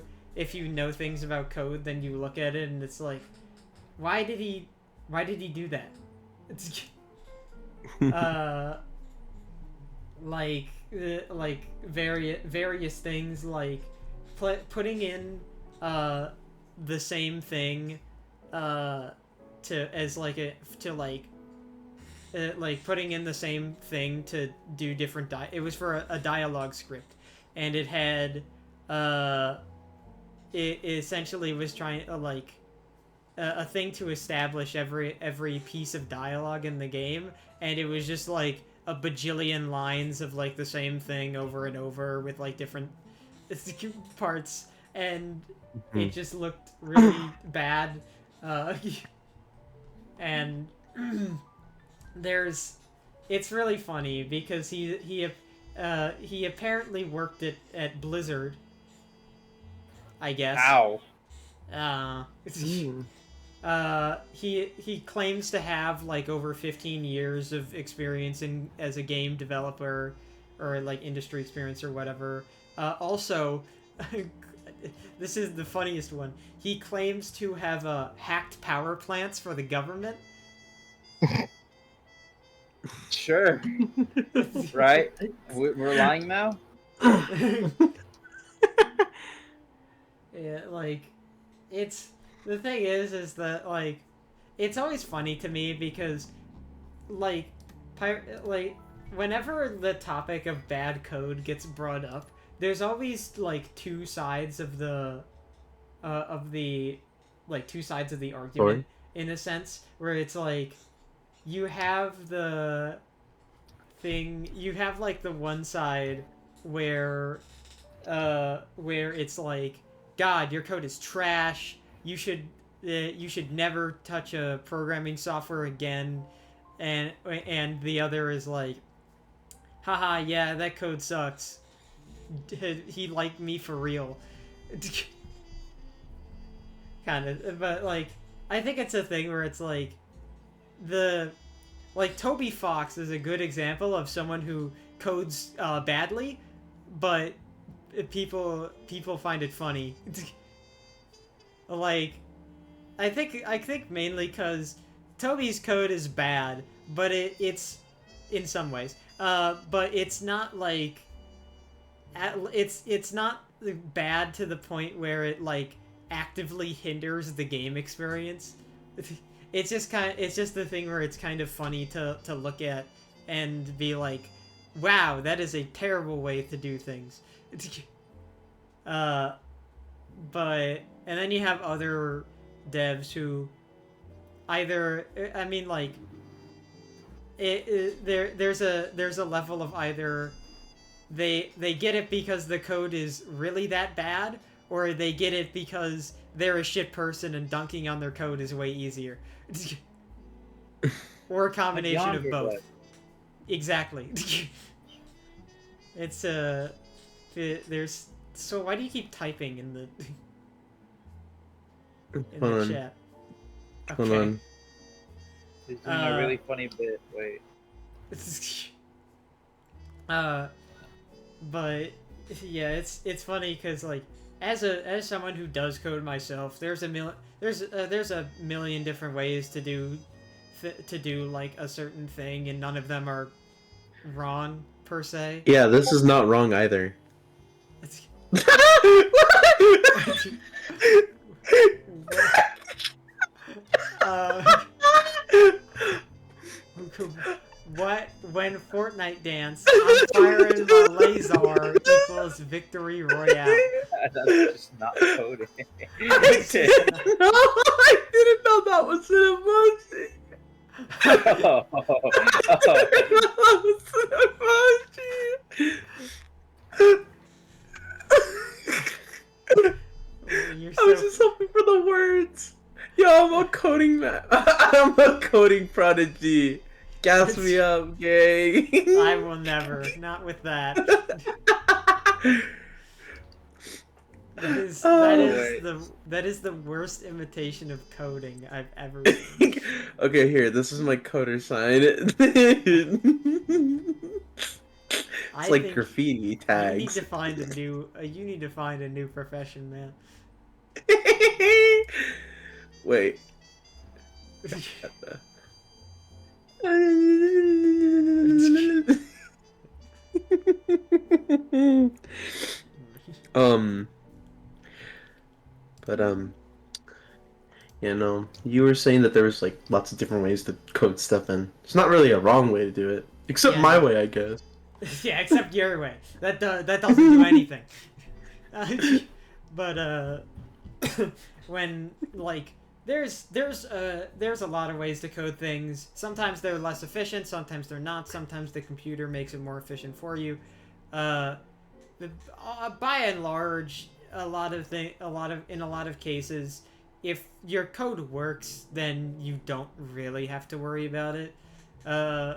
know things about code, then you look at it and it's like, why did he do that? It's like various things, like putting in the same thing to as like a to like putting in the same thing to do different it was for a dialogue script, and it had it essentially was trying like a thing to establish every piece of dialogue in the game, and it was just like a bajillion lines of like the same thing over and over with like different parts, and it just looked really bad. And it's really funny because he apparently worked at Blizzard, I guess. Ow. He claims to have like over 15 years of experience as a game developer, or like industry experience or whatever. Also, this is the funniest one. He claims to have hacked power plants for the government. Sure. Right? We're lying now? Yeah, like, it's the thing is that like, it's always funny to me because, like, whenever the topic of bad code gets brought up, there's always like two sides of the two sides of the argument, in a sense, where it's like you have like the one side where it's like, God, your code is trash. You should never touch a programming software again, and the other is like, haha, yeah, that code sucks. He liked me for real. Kind of, but like, I think it's a thing where it's like Toby Fox is a good example of someone who codes badly, but people find it funny. Like, I think mainly because Toby's code is bad, but it's in some ways, but it's not like it's not bad to the point where it like actively hinders the game experience. It's just the thing where it's kind of funny to look at and be like, wow, that is a terrible way to do things. But and then you have other devs who either, I mean, like, there's a level of either they get it because the code is really that bad, or they get it because they're a shit person and dunking on their code is way easier. Or a combination of both. Exactly. It's there's, so why do you keep typing in the chat? Okay. Hold on. He's doing a really funny bit. Wait. But yeah, it's funny because like as someone who does code myself, there's a million different ways to do like a certain thing, and none of them are wrong per se. Yeah, this is not wrong either. What when Fortnite dance, I'm firing the laser equals victory royale. That's just not coding. I didn't know that was an emoji. Oh. That was an emoji. I was just hoping for the words. Yo, I'm a coding man. I'm a coding prodigy. Gas me up, gang. I will never. Not with that. That is the worst imitation of coding I've ever seen. Okay, here. This is my coder sign. It's like graffiti tags. You need to find a new profession, man. Wait. You know, you were saying that there was like lots of different ways to code stuff in. It's not really a wrong way to do it, except Yeah, my no. way, I guess. Yeah, except your way. That doesn't do anything. But when like there's a lot of ways to code things. Sometimes they're less efficient, sometimes they're not. Sometimes the computer makes it more efficient for you. Uh, by and large, in a lot of cases, if your code works, then you don't really have to worry about it. Uh,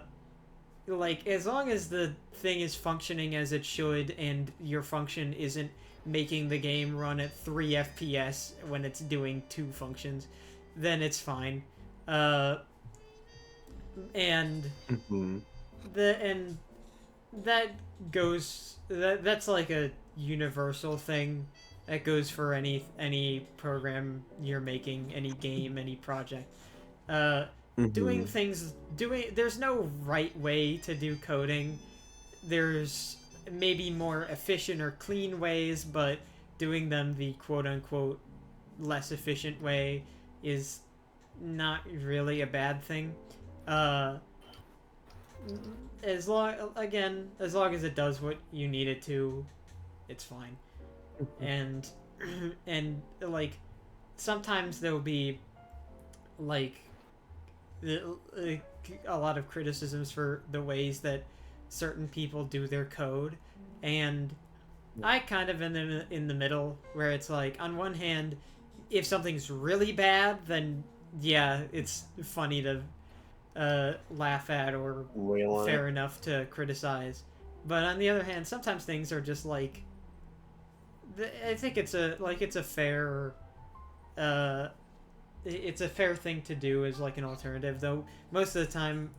like as long as the thing is functioning as it should and your function isn't making the game run at 3 FPS when it's doing 2 functions, then it's fine. Uh, and Mhm. and that that's like a universal thing that goes for any program you're making, any game, any project. Uh, Mhm. there's no right way to do coding. There's maybe more efficient or clean ways, but doing them the quote unquote less efficient way is not really a bad thing. Uh, as long as it does what you need it to, it's fine. And and like sometimes there'll be like a lot of criticisms for the ways that certain people do their code, and I kind of in the middle where it's like on one hand, if something's really bad, then yeah, it's funny to laugh at or Rail on fair it. enough to criticize. But on the other hand, sometimes things are just like I think it's a fair uh it's a fair thing to do as like an alternative, though most of the time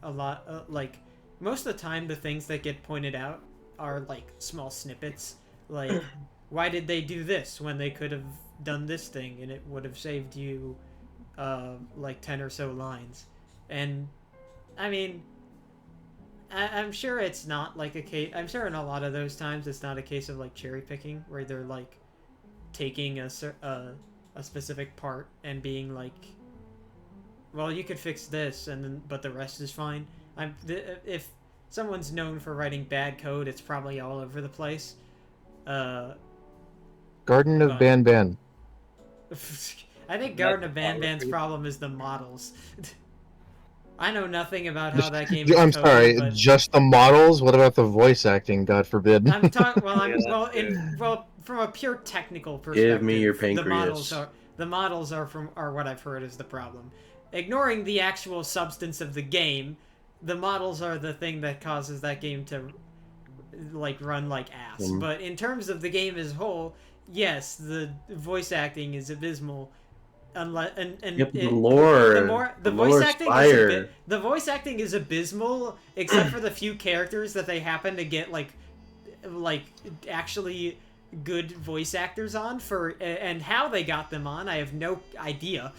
most of the time the things that get pointed out are like small snippets, like why did they do this when they could have done this thing and it would have saved you like 10 or so lines. And I mean, I'm sure it's not like a case. I'm sure in a lot of those times it's not a case of like cherry picking where they're like taking a specific part and being like, well, you could fix this, and then but the rest is fine. If someone's known for writing bad code, it's probably all over the place. Uh, Garden of but Banban. I think And that's Garden the of power Banban's creep. problem is the models. I know nothing about how that game is I'm coded, sorry, but just the models? What about the voice acting, God forbid? I'm talking. Well, Yeah, that too. from a pure technical Give me your perspective, pancreas. the models are what I've heard is the problem. Ignoring the actual substance of the game, the models are the thing that causes that game to like run like ass. Um, But in terms of the game as a whole, yes, the voice acting is abysmal. Unless and yep, it, the lore is fire. the voice acting is abysmal except for the few characters that they happen to get like actually good voice actors on for, and how they got them on I have no idea.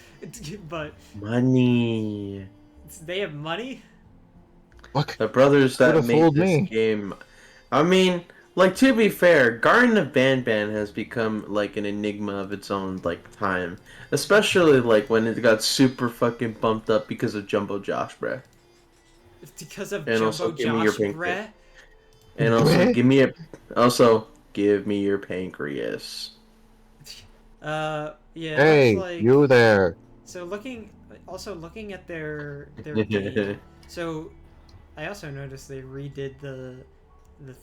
But Money. they have money. Fuck, The brothers would that have made fooled this me. game. I mean, like to be fair, Garden of Banban has become like an enigma of its own like time. Especially like when it got super fucking bumped up because of Jumbo Josh, bruh. Because of And also Jumbo give me your Josh, pancreas. bruh. And also give me your pancreas. Yeah, it looks Hey, like you there. so looking at their game. So I also noticed they redid the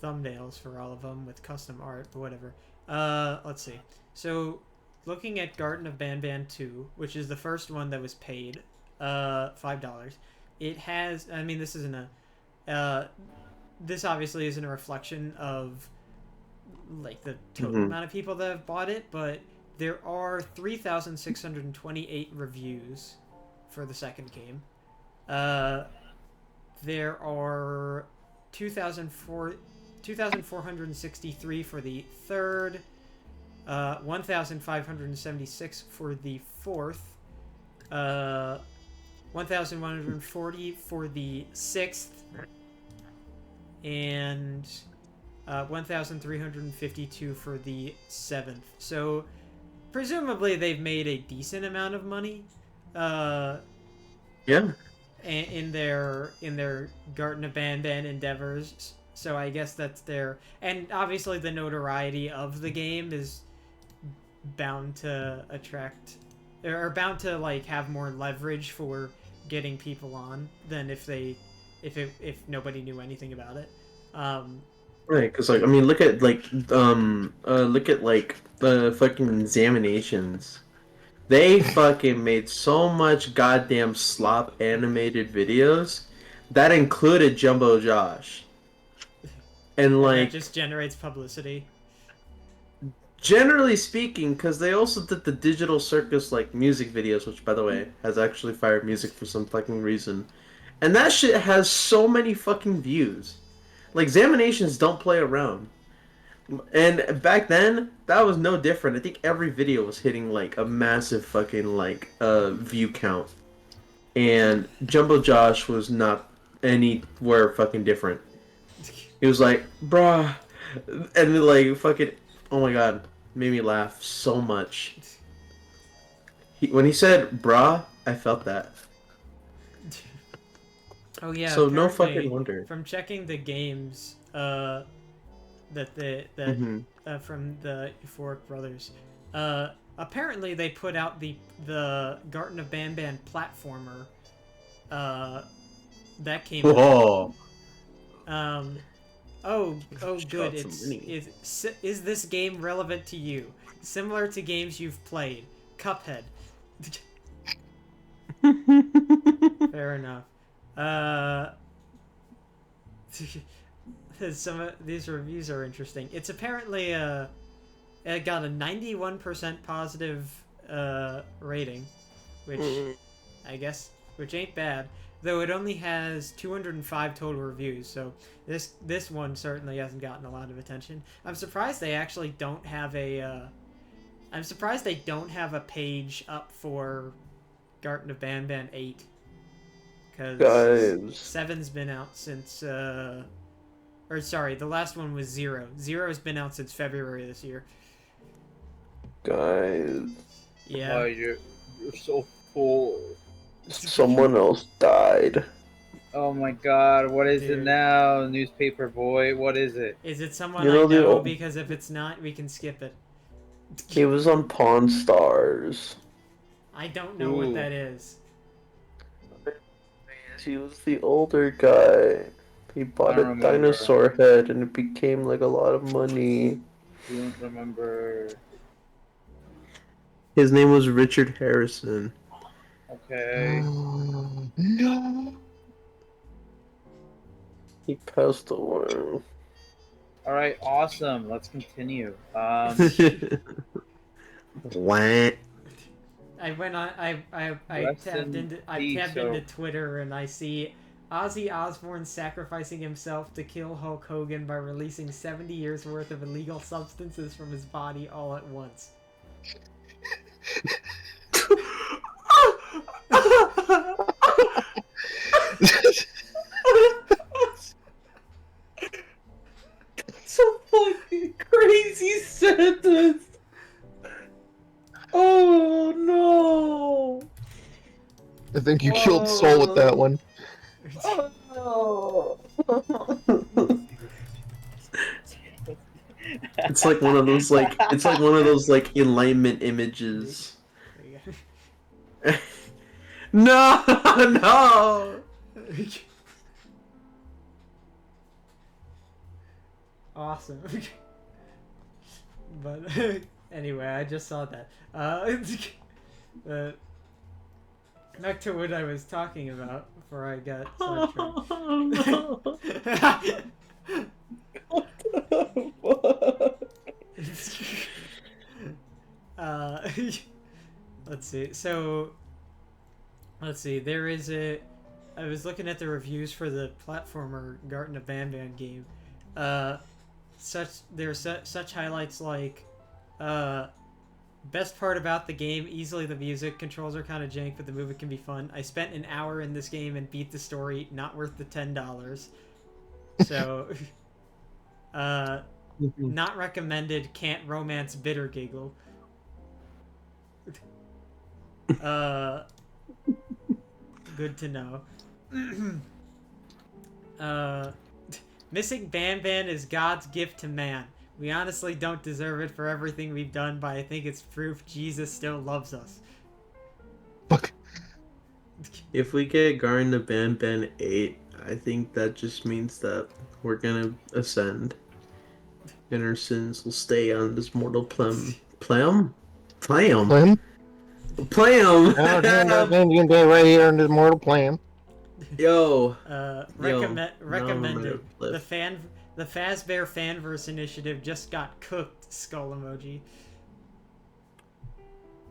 thumbnails for all of them with custom art, but whatever. Let's see. So, looking at Garden of Banban 2, which is the first one that was paid, $5. It has. I mean, this isn't a. This obviously isn't a reflection of like the total Mhm. amount of people that have bought it, but there are 3,628 reviews for the second game. Uh, there are 2,463 for the third, 1,576 for the fourth, 1,140 for the sixth, and 1,352 for the seventh. So presumably they've made a decent amount of money. Yeah. in their Garten of Banban endeavors. So I guess that's their, and obviously the notoriety of the game is bound to attract, or bound to like have more leverage for getting people on than if nobody knew anything about it. Right, because like I mean, look at like the fucking examinations. They fucking made so much goddamn slop animated videos that included Jumbo Josh. And And that like just generates publicity. generally speaking, because they also did the Digital Circus like music videos, which by the way has actually fired music for some fucking reason. And that shit has so many fucking views. Like examinations don't play around. And back then, that was no different. I think every video was hitting like a massive fucking like view count. And Jumbo Josh was not anywhere fucking different. He was like, bruh, and then like fucking, oh my god, made me laugh so much. When he said bruh, I felt that. Oh yeah, So no apparently, fucking wonder. from checking the games, Mm-hmm. from the Euphoric Brothers, apparently they put out the Garten of Banban platformer, that came out. Whoa. Oh good. Shot some mini. Is this game relevant to you? Similar to games you've played. Cuphead. Fair enough. Some of these reviews are interesting. It's apparently it got a 91% positive rating, which which ain't bad. Though it only has 205 total reviews, so this one certainly hasn't gotten a lot of attention. I'm surprised they actually don't have a I'm surprised they don't have a page up for Garten of Banban 8. Because 7's been out since, or sorry, the last one was 0. 0's been out since February this year. Guys. Yeah. Oh, you're so full. Someone else died. Oh my god, what is Dude. it now, newspaper boy? What is it? Is it someone You know I the know? old- Because if it's not, we can skip it. He was on Pawn Stars. I don't know Ooh. what that is. He was the older guy. He bought I a remember. dinosaur head and it became like a lot of money. You don't remember. His name was Richard Harrison. Okay. No. He passed away. Alright, awesome. Let's continue. Wah. I went on. I Rest tabbed in into. I peace, tabbed so- into Twitter and I see Ozzy Osbourne sacrificing himself to kill Hulk Hogan by releasing 70 years worth of illegal substances from his body all at once. That's a fucking crazy sentence. Oh no. I think you killed Soul with that one. Oh. It's like one of those like enlightenment images. No, no. Awesome. But anyway, I just saw that. Back to what I was talking about before I got sidetracked. Let's see. So, let's see. There is a. I was looking at the reviews for the platformer Garten of Banban game. There's such highlights like, best part about the game, easily the music. Controls are kind of jank, but the movie can be fun. I spent an hour in this game and beat the story. Not worth the $10. So, not recommended. Can't romance bitter giggle. Good to know. Missing Ban Ban is God's gift to man. We honestly don't deserve it for everything we've done, but I think it's proof Jesus still loves us. Fuck. If we get Garden of Ban 8, I think that just means that we're gonna ascend. And our sins will stay on this mortal plum. Plum? Plum? Plan? Plum! You can be right here in the mortal plan. Yo. Recommended. Yo, The Fazbear Fanverse Initiative just got cooked. Skull emoji.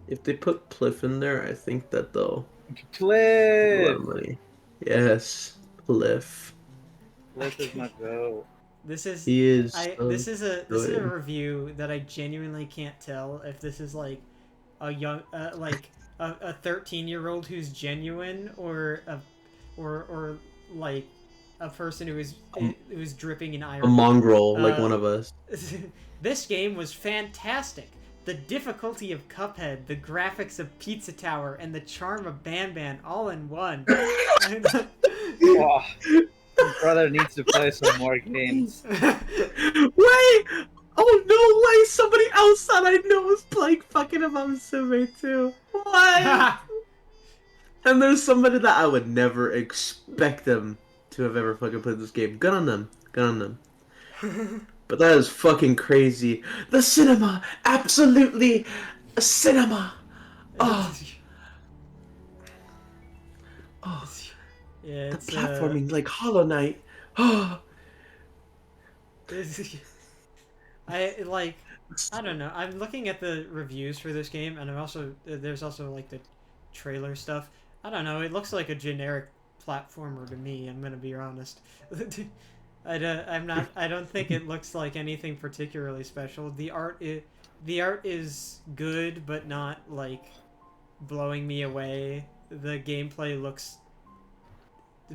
If they put Pliff in there, I think that they'll Play. a lot of money. Yes, Pliff. Pliff is my go. This is He is. this is a good. review that I genuinely can't tell if this is like a young like a 13-year-old who's genuine or like a person who is dripping in A irony. mongrel, like one of us. This game was fantastic. The difficulty of Cuphead, the graphics of Pizza Tower, and the charm of Ban Ban all in one. Oh, my brother needs to play some more games. Wait! Oh no way! Somebody else that I know is playing fucking Amasume too. What? And there's somebody that I would never expect them to have ever fucking played this game. Good on them. Good on them. But that is fucking crazy. The cinema! Absolutely a cinema! Oh. Oh. Yeah, The it's platforming like Hollow Knight. Oh. I don't know. I'm looking at the reviews for this game, and there's also like the trailer stuff. I don't know. It looks like a generic platformer to me. I'm gonna be honest. I don't think it looks like anything particularly special. The art is good, but not like blowing me away. The gameplay looks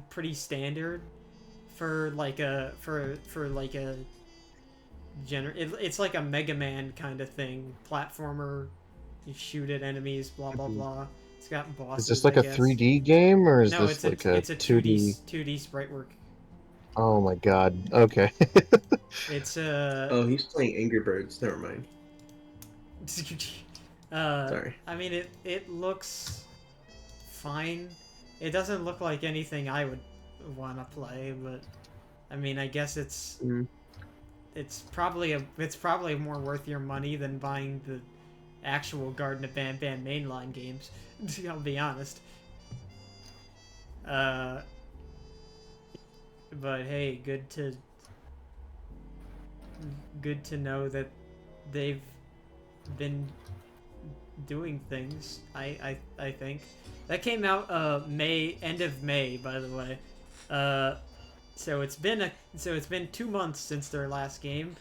pretty standard for like a it's like a Mega Man kind of thing, platformer. You shoot at enemies, blah blah blah. It's got bosses. Is this like I a guess. 3D game or is No, this it's like a 2D sprite work. Oh my god. Okay. It's Oh, he's playing Angry Birds. Never mind. Sorry. I mean, it looks fine. It doesn't look like anything I would want to play, but I mean, I guess it's probably more worth your money than buying the actual Garden of Ban Ban mainline games. I'll be honest. But hey, good to know that they've been doing things. I think that came out end of May, by the way. So it's been 2 months since their last game.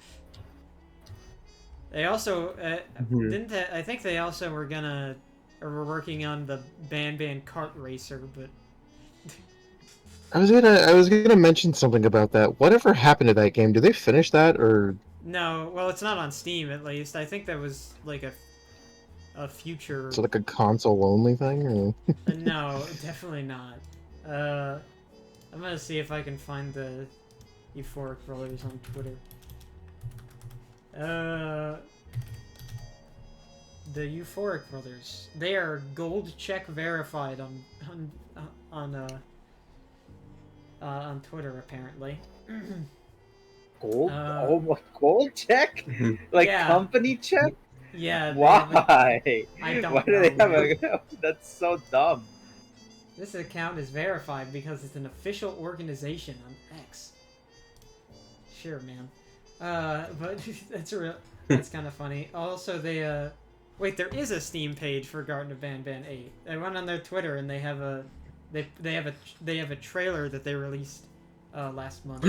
They also I think they also were working on the Ban Ban Kart Racer, but I was gonna mention something about that. Whatever happened to that game? Did they finish that or? no. Well, it's not on Steam at least. I think that was like a future. Is it like a console only thing? Or? No, definitely not. I'm gonna see if I can find the Euphoric Brothers on Twitter. The Euphoric Brothers. They are gold check verified on Twitter apparently. Gold? Gold check? Like Yeah. company check? Yeah. Why? I don't Why do they know, have a? That's so dumb. This account is verified because it's an official organization on X. Sure, man. But that's kind of funny. Also, they wait, there is a Steam page for Garden of Ban Ban 8. I went on their Twitter and they have a trailer that they released last month.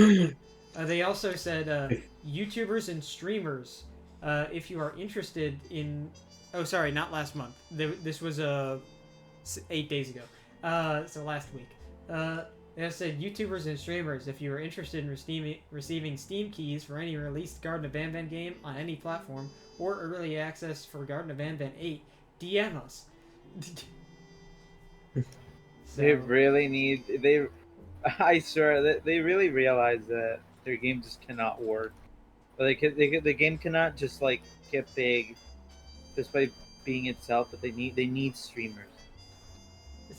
They also said YouTubers and streamers, if you are interested in. Oh, sorry, not last month. This was 8 days ago. So last week. They said YouTubers and streamers, if you are interested in receiving Steam keys for any released Garden of Ban Ban game on any platform, or early access for Garden of Ban Ban 8, DM us. So They really need they. I swear that they really realize that their game just cannot work. But the game cannot just like get big just by being itself. But they need streamers.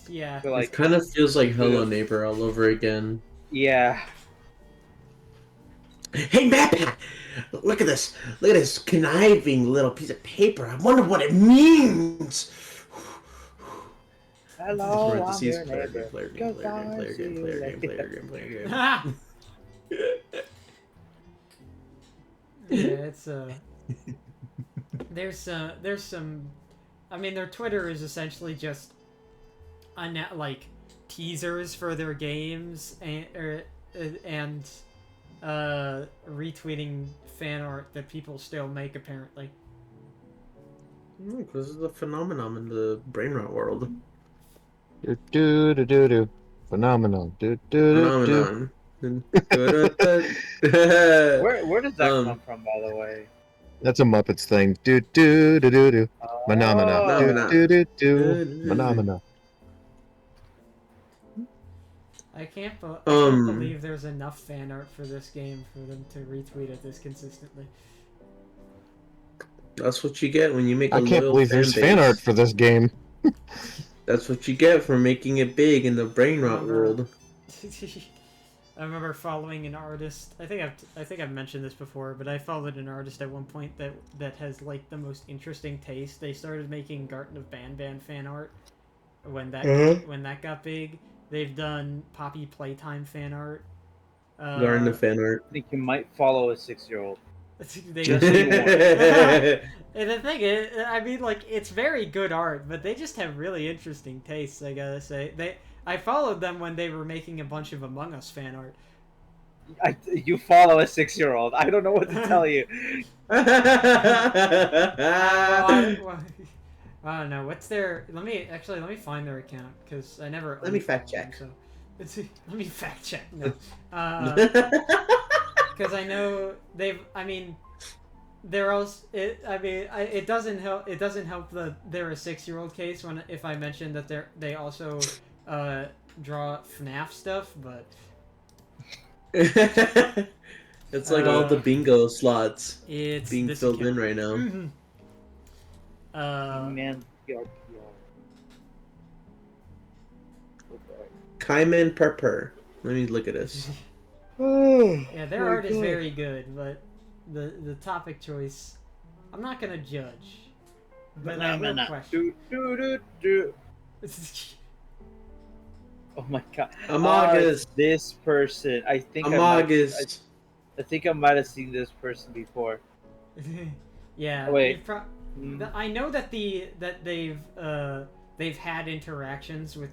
yeah. So It like kind of feels like for Hello the Neighbor all over again. yeah. Hey, Mappy! Look at this. Look at this conniving little piece of paper. I wonder what it means. Hello, I'm Parentheses, your player game, neighbor. player game, Cause player game, I player see game, you player game, later. player game, player game. Yeah, it's there's some I mean their Twitter is essentially just like teasers for their games and retweeting fan art that people still make apparently. This is a phenomenon in the brain rot world. Do do do do do. Phenomenal. Do do do do. Phenomenon. Where does that come um, from, by the way? That's a Muppets thing. Do do do do do. Phenomena. Do Oh, do do do. Phenomena. I can't Um, believe there's enough fan art for this game for them to retweet it this consistently. that's what you get when you make a I can't loyal believe fan there's base. fan art for this game. That's what you get for making it big in the brain rot world. I remember following an artist. I think I've mentioned this before, but I followed an artist at one point that has like the most interesting taste. They started making Garten of Banban fan art when that got big. They've done Poppy Playtime fan art. Learn the fan art. I think you might follow a 6-year-old. They Just so you want. And the thing is, I mean, like, it's very good art, but they just have really interesting tastes, I gotta say. I followed them when they were making a bunch of Among Us fan art. You follow a 6-year-old. I don't know what to tell you. I don't know. What's their... Let me find their account, because I never... Let me fact unfollowed check. them, so... Let me fact check. No. Because I know they've... I mean... They're also... It doesn't help... It doesn't help that they're a 6-year-old case if I mention that they also draw FNAF stuff, but... It's like all the bingo slots It's being this filled in account. right now. Man, Kaiman Purpur. Let me look at this. Yeah, their art is very good, but the topic choice, I'm not gonna judge. But I will question. Oh my god. Amagus. This person. I think Amagus. I think I might have seen this person before. Yeah. Oh, wait. I know that they've had interactions with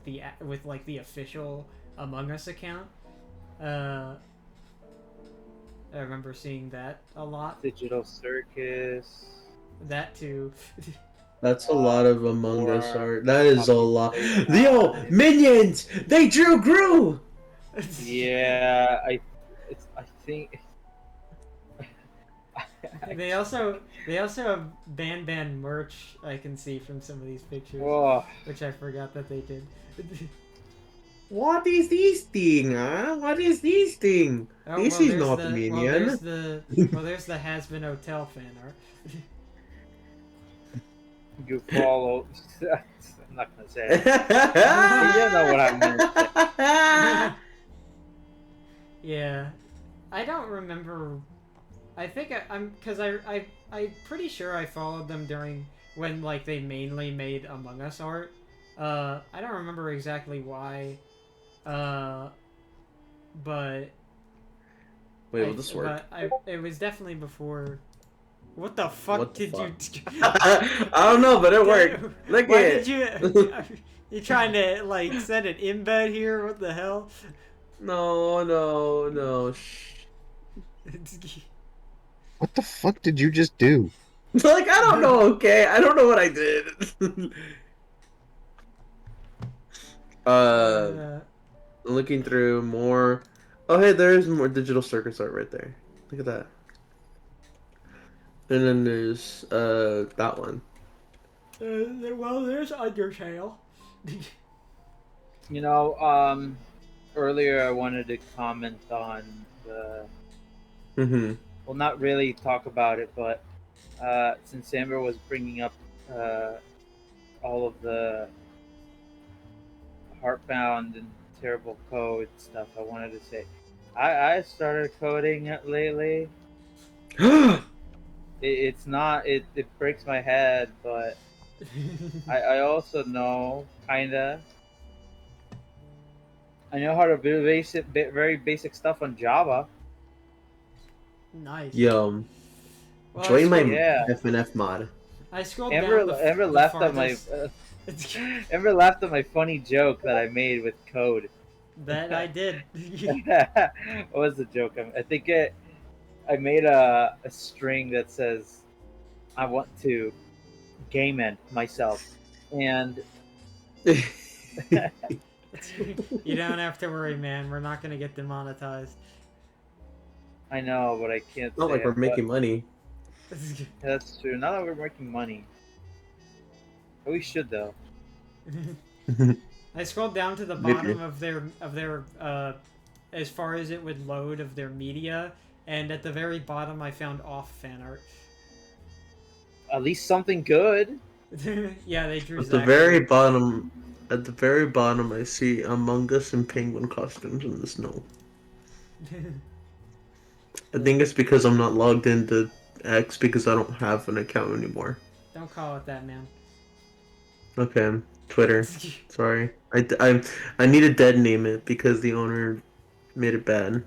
like the official Among Us account. I remember seeing that a lot. Digital Circus. That too. That's a lot of Among Us art. That is a lot. Yo, minions! They drew Gru! Yeah, I think. They also have Ban merch I can see from some of these pictures, Oh, which I forgot that they did. What is this thing, huh? What is this thing? Oh, This is not a minion. There's the Has-Been Hotel fan art. you follow. I'm not gonna say it. You know what I mean. Yeah, I don't remember. I think I'm pretty sure I followed them during when like they mainly made Among Us art. I don't remember exactly why. But Wait, will this work? But it was definitely before. What the fuck What the did fuck? you? I don't know, but it worked. Look Why at it. did you? You trying to like send an embed here? What the hell? No. Shh. What the fuck did you just do? Like, I don't know, okay? I don't know what I did. Looking through more. Oh, hey, there is more Digital Circus art right there. Look at that. And then there's that one. Well, there's Undertale. You know, earlier I wanted to comment on the. Mm-hmm. Well, not really talk about it, but since Amber was bringing up uh, all of the heartbound and terrible code stuff, I wanted to say I started coding it lately. It's not it breaks my head, but I also know kinda. I know how to do very basic stuff on Java. Nice. Yo, Well, join my Yeah, FNF mod. I scrolled down Amber the laughed at my farthest Amber laughed at my funny joke that I made with code. that I did. What was the joke? I think I made a string that says I want to game end myself, and You don't have to worry, man. We're not gonna get demonetized. I know, but I can't Not say like it. we're making money. That's true. Now that we're making money, we should though. I scrolled down to the Maybe. bottom of their as far as it would load of their media, and at the very bottom I found off fan art. At least something good. Yeah, they drew At the Zach. very bottom, I see Among Us and penguin costumes in the snow. I think it's because I'm not logged into X because I don't have an account anymore. Don't call it that, man. Okay, Twitter. Sorry, I need to dead name it because the owner made it bad.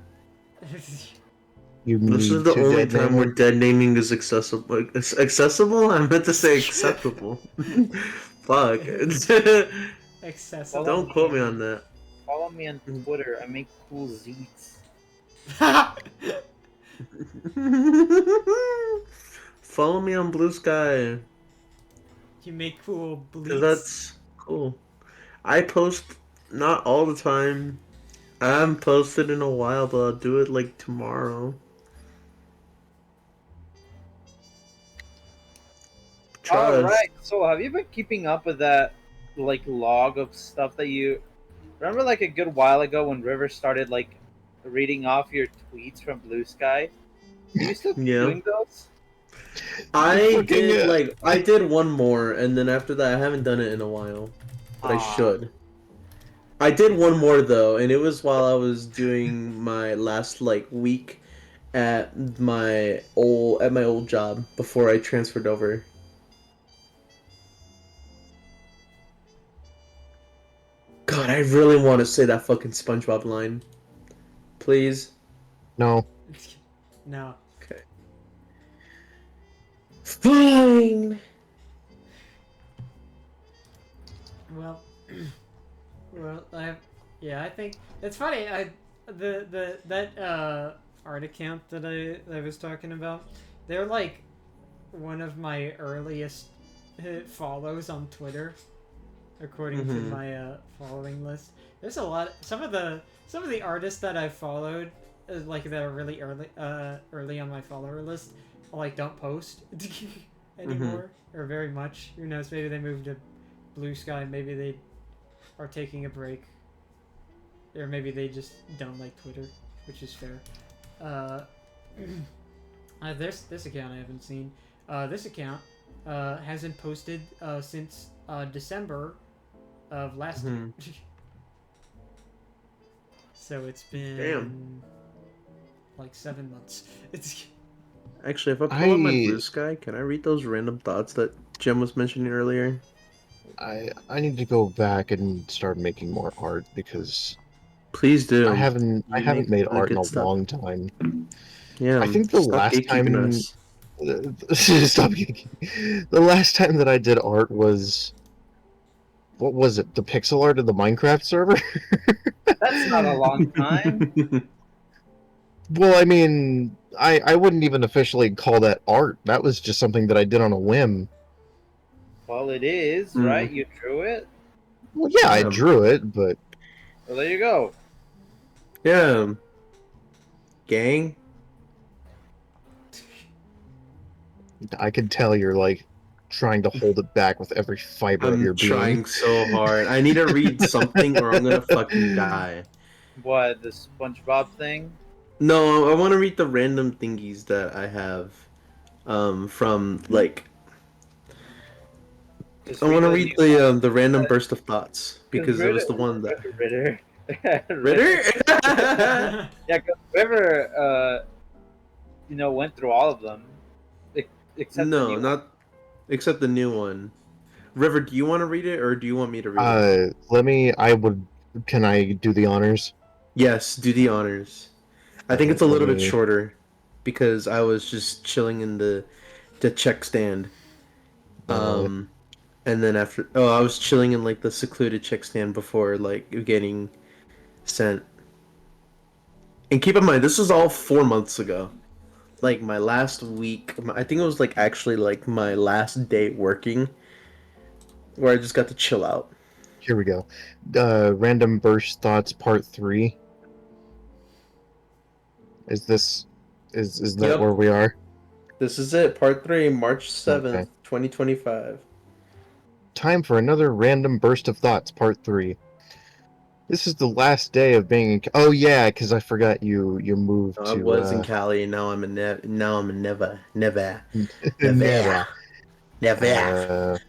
You This is need the to only dead name time where it. dead naming is accessible. Like, it's accessible? I meant to say acceptable. Fuck. Accessible. Don't quote me on that. Follow me on Twitter. I make cool zits. Follow me on Blue Sky, You make cool cause bleats. that's cool. I post not all the time. I haven't posted in a while, but I'll do it like tomorrow. All Trust. right. So, have you been keeping up with that, like, log of stuff that you remember, like a good while ago when River started like reading off your tweets from Blue Sky? Are you still Yeah. doing those? I Fucking, did one more, and then after that, I haven't done it in a while, but I Aw. should. I did one more though, and it was while I was doing my last like week at my old job before I transferred over. God, I really want to say that fucking SpongeBob line. Please. No. No. Okay. Fine. Well, well, I think it's funny. That art account that I was talking about, they're like one of my earliest follows on Twitter, according to my following list. There's a lot. Some of the artists that I followed, like that are really early on my follower list, like don't post anymore or very much. Who knows? Maybe they moved to Blue Sky. Maybe they are taking a break, or maybe they just don't like Twitter, which is fair. There's this account I haven't seen. This account hasn't posted since December of last year. So it's been like 7 months. It's Actually, if I pull up my Blue Sky, can I read those random thoughts that Jim was mentioning earlier? I need to go back and start making more art because Please do. I haven't made art in good a stuff. long time. Yeah, I think the stop last gatekeeping time us. stop the last time that I did art was, what was it? The pixel art of the Minecraft server? That's not a long time. Well, I mean, I wouldn't even officially call that art. That was just something that I did on a whim. Well, it is, right? You drew it? Well, yeah, I drew it, but Well, there you go. Yeah. Gang? I could tell you're like trying to hold it back with every fiber of your I'm being. trying so hard. I need to read something or I'm gonna fucking die. What, the SpongeBob thing? No, I want to read the random thingies that I have from like Just I want to the read new one. the random burst of thoughts Because because it was the one that Ritter. Ritter. Yeah, because River, went through all of them, except the No, new one. not except the new one. River, do you want to read it or do you want me to read it? Let me. I would. Can I do the honors? Yes, do the honors. I think it's a Let little bit me. shorter because I was just chilling in the check stand. Uh, And then after I was chilling in like the secluded check stand before like getting sent. And keep in mind, this was all 4 months ago. Like my last week, I think it was like actually like my last day working, where I just got to chill out. Here we go. Random burst thoughts part 3. Is this? Is that Yep. where we are? This is it, part 3, March 7th, Okay. 2025. Time for another random burst of thoughts part 3. This is the last day of being in. Oh yeah, because I forgot you moved I to. was in Cali, now I'm in now I'm in Never. Never. Never.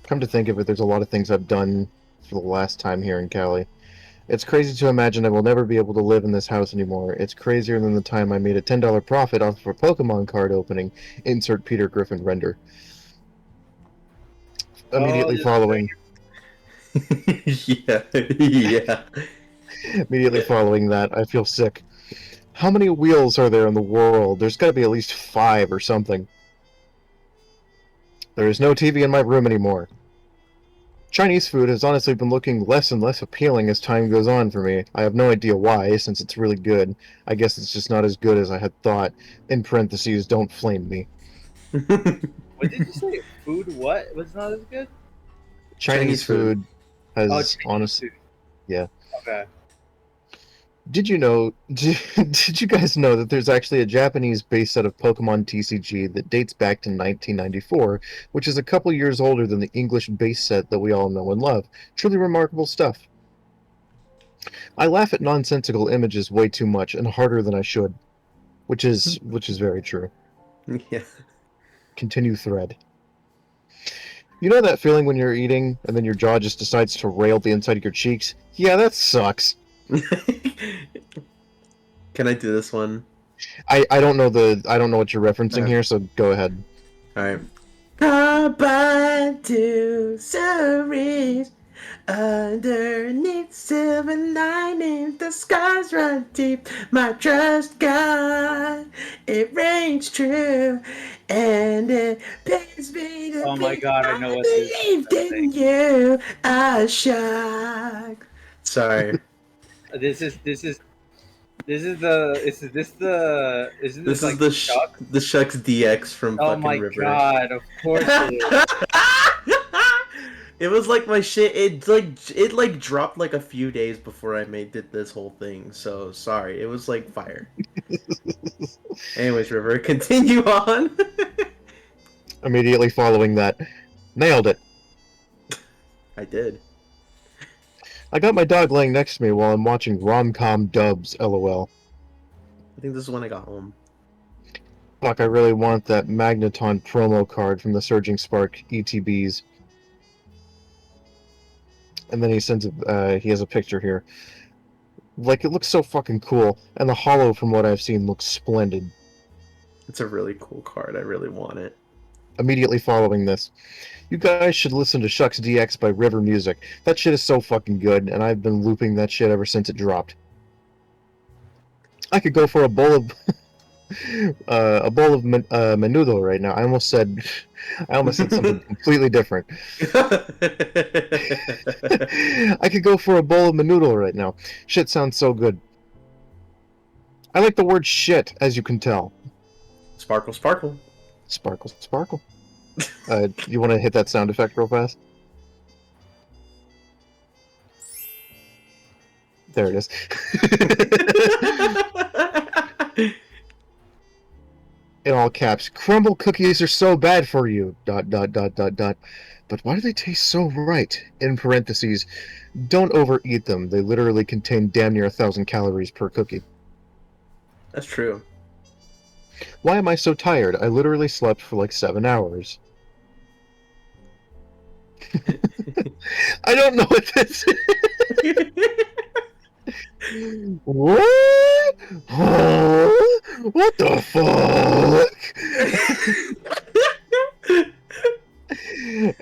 Come to think of it, there's a lot of things I've done for the last time here in Cali. It's crazy to imagine I will never be able to live in this house anymore. It's crazier than the time I made a $10 profit off of a Pokemon card opening. Insert Peter Griffin render. Oh, Immediately just following. Yeah. Yeah. Immediately following that, I feel sick. How many wheels are there in the world? There's got to be at least 5 or something. There is no TV in my room anymore. Chinese food has honestly been looking less and less appealing as time goes on for me. I have no idea why, since it's really good. I guess it's just not as good as I had thought. In parentheses, don't flame me. what did you say? Food? What was not as good? Chinese food Oh, has Chinese honestly... food. Yeah. Okay. Did you know... Did you guys know that there's actually a Japanese-based set of Pokemon TCG that dates back to 1994, which is a couple years older than the English base set that we all know and love? Truly remarkable stuff. I laugh at nonsensical images way too much and harder than I should, which is very true. Yeah. Continue thread. You know that feeling when you're eating and then your jaw just decides to rail the inside of your cheeks? Yeah, that sucks. Can I do this one? I don't know what you're referencing here, so go ahead. Alright. Goodbye to cerise. Underneath silver lining, the skies run deep. My trust God, it rings true, and it pays me to Oh my be. God, I know I what this believed in you. I shocked. Sorry, this is the isn't this this is like the Chuck? the Shucks DX from Oh fucking my River. God, of course it is. It was like my shit. It dropped like a few days before I did this whole thing. So sorry. It was like fire. Anyways, River, continue on. Immediately following that, nailed it. I did. I got my dog laying next to me while I'm watching rom-com dubs, lol. I think this is when I got home. Fuck, I really want that Magneton promo card from the Surging Spark ETBs. And then he he has a picture here. Like, it looks so fucking cool, and the holo, from what I've seen, looks splendid. It's a really cool card. I really want it. Immediately following this, you guys should listen to Shucks DX by River Music. That shit is so fucking good, and I've been looping that shit ever since it dropped. I could go for a bowl of menudo right now. I almost said something completely different. I could go for a bowl of menudo right now. Shit sounds so good. I like the word shit, as you can tell. Sparkle, sparkle. Sparkle, sparkle. You want to hit that sound effect real fast? There it is. in all caps, crumble cookies are so bad for you, dot, dot, dot, dot, dot. But why do they taste so right? In parentheses, don't overeat them. They literally contain damn near 1,000 calories per cookie. That's true. Why am I so tired? I literally slept for like 7 hours. I don't know what this is. What? Huh? What the fuck?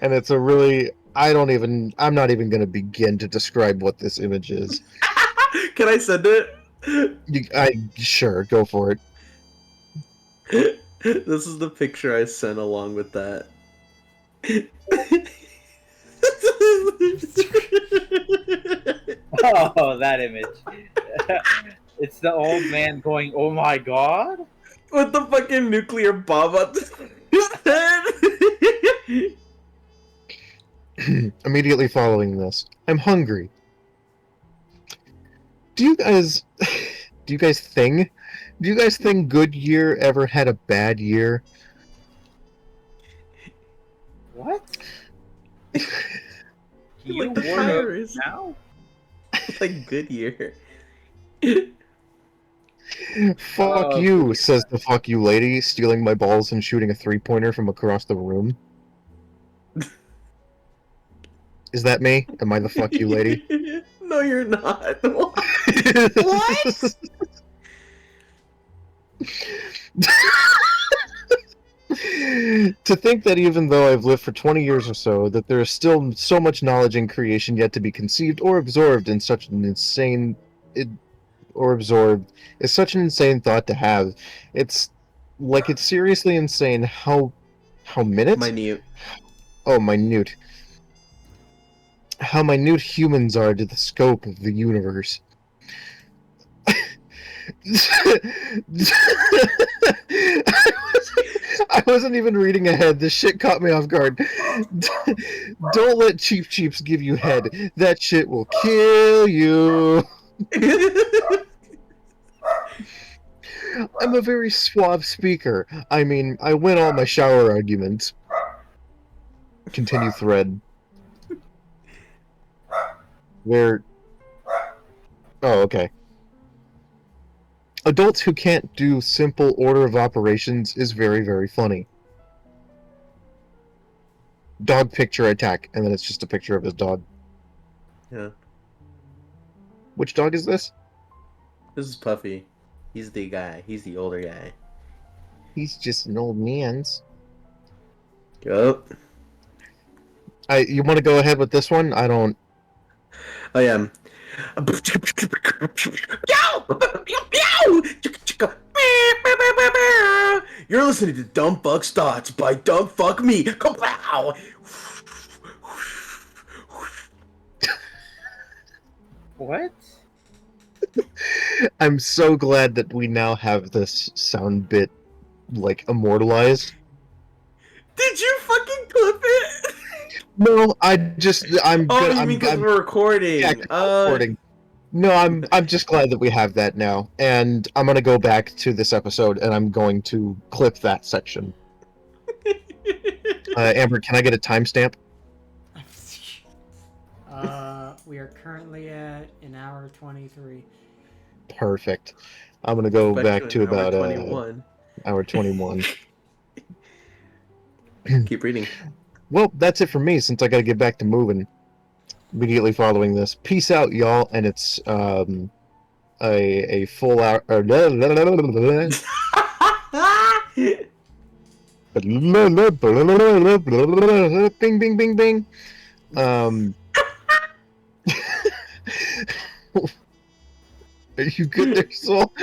And it's a really... I'm not even going to begin to describe what this image is. Can I send it? Sure, go for it. This is the picture I sent along with that. Oh, that image. It's the old man going, "Oh my god." With the fucking nuclear bomb on his head. Immediately following this, I'm hungry. Do you guys think Goodyear ever had a bad year? What? You Like the warn tires. now? Like Goodyear. Fuck Oh, you, good. says the fuck you lady, stealing my balls and shooting a 3-pointer from across the room. Is that me? Am I the fuck you lady? No, you're not. What? To think that even though I've lived for 20 years or so, that there is still so much knowledge in creation yet to be conceived or absorbed in such an insane... or absorbed is such an insane thought to have. It's seriously insane how minute? Minute. Oh, minute. How minute humans are to the scope of the universe. I wasn't even reading ahead. This shit caught me off guard. Don't let Cheap Cheeps give you head. That shit will kill you. I'm a very suave speaker. I mean, I win all my shower arguments. Continue thread. Where... Oh, okay. Adults who can't do simple order of operations is very, very funny. Dog picture attack, and then it's just a picture of his dog. Yeah. Which dog is this? This is Puffy. He's the guy. He's the older guy. He's just an old man's. Yup. You want to go ahead with this one? I don't... Oh yeah. You're listening to Dumb Fuck's Thoughts by Dumb Fuck Me. Kapow! What? I'm so glad that we now have this sound bit, like, immortalized. Did you fucking clip it? No, I'm Oh, good. you mean because we're recording? Yeah, recording. No, I'm just glad that we have that now, and I'm gonna go back to this episode, and I'm going to clip that section. Amber, can I get a timestamp? We are currently at an hour 23. Perfect. I'm gonna go back to about 21. hour 21. Keep reading. Well, that's it for me, since I gotta get back to moving. Immediately following this, peace out, y'all, and it's a full hour. Bing, bing, bing, bing. Are you good there, Soul?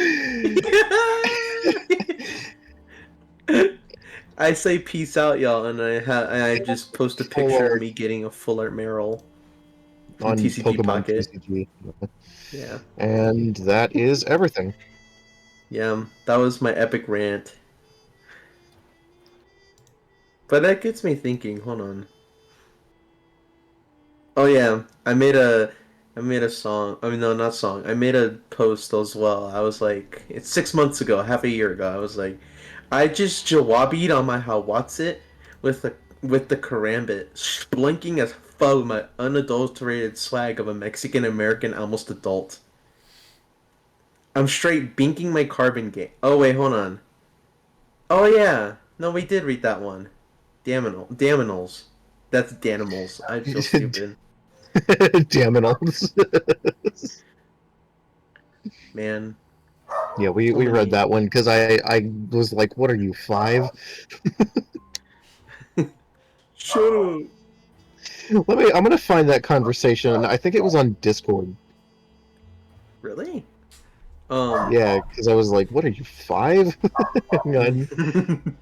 I say peace out, y'all, and I just post a picture of me getting a full art Meryl On TCG Pokemon Pocket. TCG. Yeah. And that is everything. Yeah, that was my epic rant. But that gets me thinking, hold on. Oh yeah, I made a I made a song. I mean, no, not song. I made a post as well. I was like, it's 6 months ago, half a year ago. I was like, I just jawabied on my Hawatsit with the karambit, blinking as fuck with my unadulterated swag of a Mexican American almost adult. I'm straight binking my carbon game. Oh wait, hold on. Oh yeah, no, we did read that one. Daminals. That's Danimals. I feel stupid, Daminals. man. Yeah, we So read many. that one because I was like, what are you, 5? Shut up. I'm gonna find that conversation. I think it was on Discord. Really? Yeah, because I was like, what are you, 5? Hang on.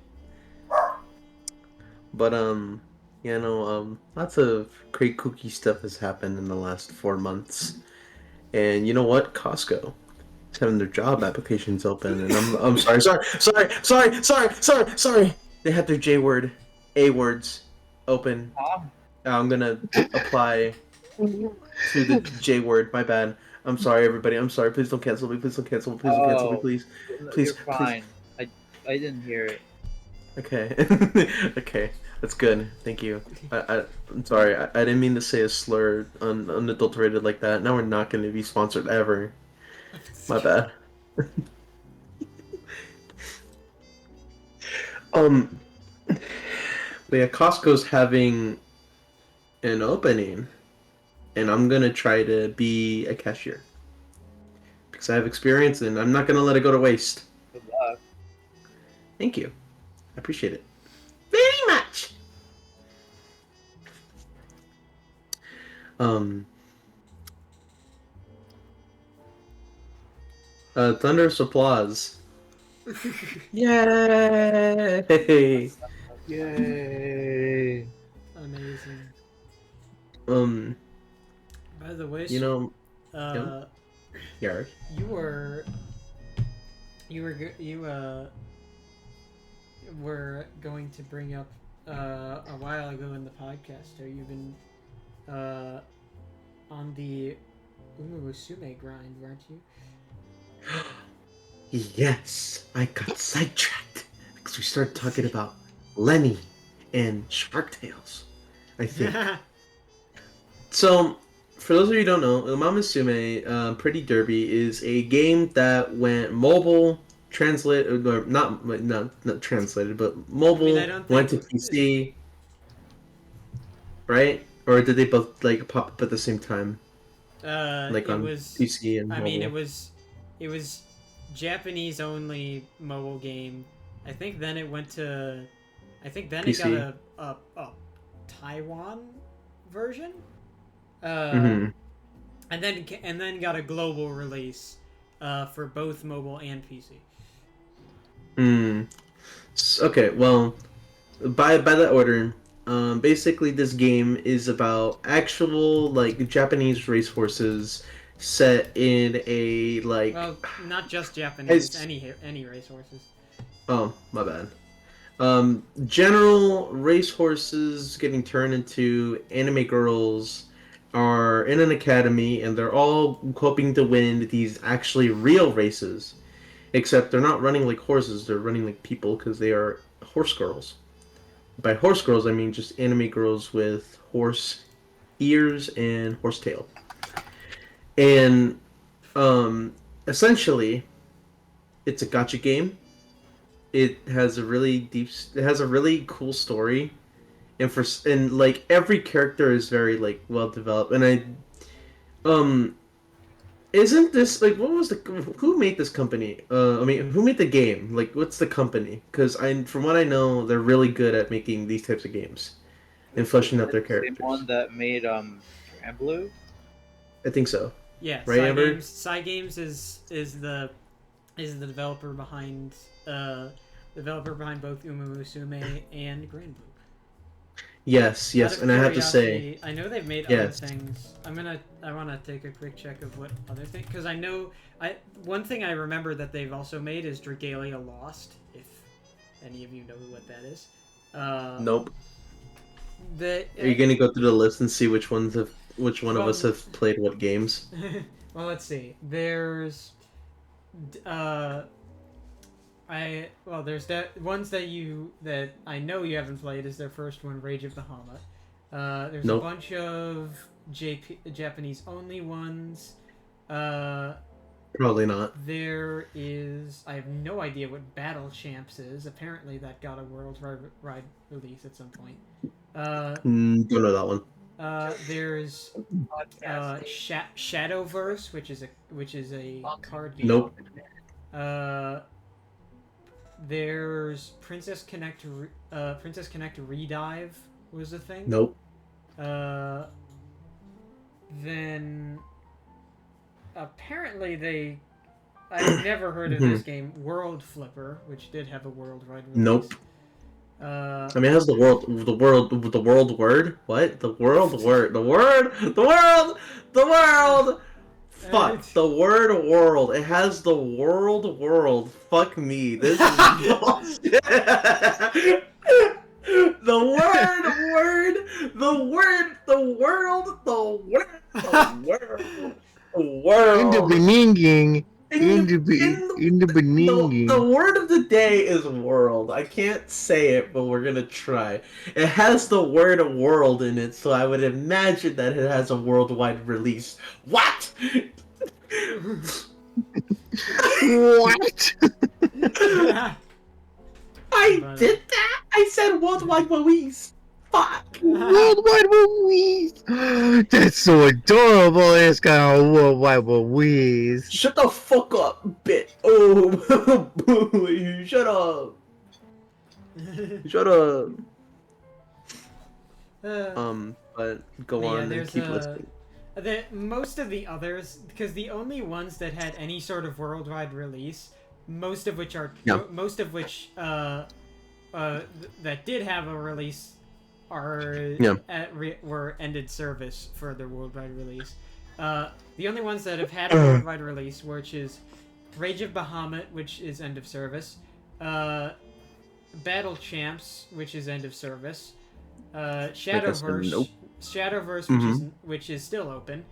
But yeah, no, lots of great kooky stuff has happened in the last 4 months. And you know what? Costco is having their job applications open, and I'm sorry. They had their J word, A words open. Huh? I'm gonna apply to the J word. My bad. I'm sorry, everybody. I'm sorry. Please don't cancel me. Please don't cancel me. Please don't cancel me. Oh, Please, no, please, you're please. fine. I didn't hear it. Okay. Okay. That's good. Thank you. I'm sorry. I didn't mean to say a slur unadulterated like that. Now we're not going to be sponsored ever. My bad. Um, but yeah, Costco's having an opening, and I'm gonna try to be a cashier because I have experience, and I'm not gonna let it go to waste. Good luck. Thank you. I appreciate it very much. Um, thunderous applause. Yay! Yay! Amazing. Um, By the way, you know, uh, yeah. you were were going to bring up a while ago in the podcast. Have you been on the Umusume grind, weren't you? Yes, I got sidetracked because we started talking about Lenny and Shark Tales. I think. So, for those of you who don't know, Umamasume Pretty Derby is a game that went mobile, or not translated, but mobile, I don't went to think PC, right? Or did they both like pop up at the same time, like it on was. PC and I mobile? mean, it was Japanese only mobile game. I think then it went to. I think then PC. it got a Taiwan version. Mm-hmm. And then got a global release for both mobile and PC. Hmm. Okay, well, by that order, basically this game is about actual like Japanese racehorses set in a like. Well, not just Japanese, It's, any racehorses. oh, my bad. General racehorses getting turned into anime girls are in an academy, and they're all hoping to win these actually real races. Except they're not running like horses; they're running like people because they are horse girls. By horse girls, I mean just anime girls with horse ears and horse tail. And essentially, it's a gotcha game. It has a really deep. It has a really cool story, and like every character is very like well developed. And um isn't this like what was the who made this company? I mean, who made the game? Like, what's the company? Because from what I know, they're really good at making these types of games and fleshing out their The same one characters. that made Blue. I think so. Yeah, Right, Amber? Cygames is the developer behind both Umusume and Grand Blue. Yes, Out of and I have to say, curiosity, I know they've made yes. other things. I want to take a quick check of what other things, because I know one thing I remember that they've also made is Dragalia Lost. If any of you know what that is. Nope. The Are you gonna go through the list and see which ones have which one of us Well- have played what games. Well, let's see. There's, there's that ones that I know you haven't played is their first one, Rage of Bahamut. There's Nope. a bunch of Japanese only ones. Probably not. There is, I have no idea what Battle Champs is. Apparently that got a worldwide release at some point. Don't know that one. There's Shadowverse, which is a card game. Nope. There's Princess Connect Redive was a thing. Nope. Then apparently I've never heard of this game, World Flipper, which did have a worldwide release. Nope. I mean, it has the world word. What? The world word. The world. Fuck the word world. It has the world. Fuck me. This is bullshit. The world. In the beginning, in the The beginning. word of the day is world. I can't say it, but we're gonna try. It has the word world in it, so I would imagine that it has a worldwide release. What? What? I did that? I said worldwide release. Fuck. Worldwide release. That's so adorable. It's got a worldwide release. Shut the fuck up, bit. Oh, shut up. Shut up. But go on and there's keep listening. most of the others, because the only ones that had any sort of worldwide release, most of which that did have a release were ended service for their worldwide release. The only ones that have had a worldwide release, which is Rage of Bahamut, which is end of service, Battle Champs, which is end of service, Shadowverse, nope. which is still open,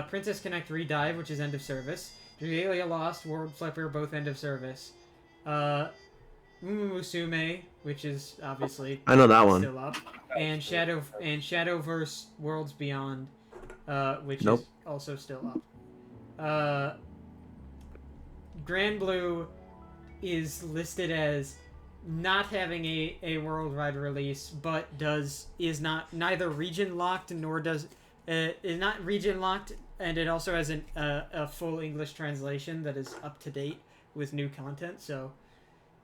Princess Connect Redive, which is end of service, Regalia Lost, World Flipper, both end of service, Musume, which is obviously I know that one. still up, and Shadowverse Worlds Beyond, which Nope. is also still up. Grand Blue is listed as not having a worldwide release, but is neither region locked nor is not region locked, and it also has a full English translation that is up to date with new content. So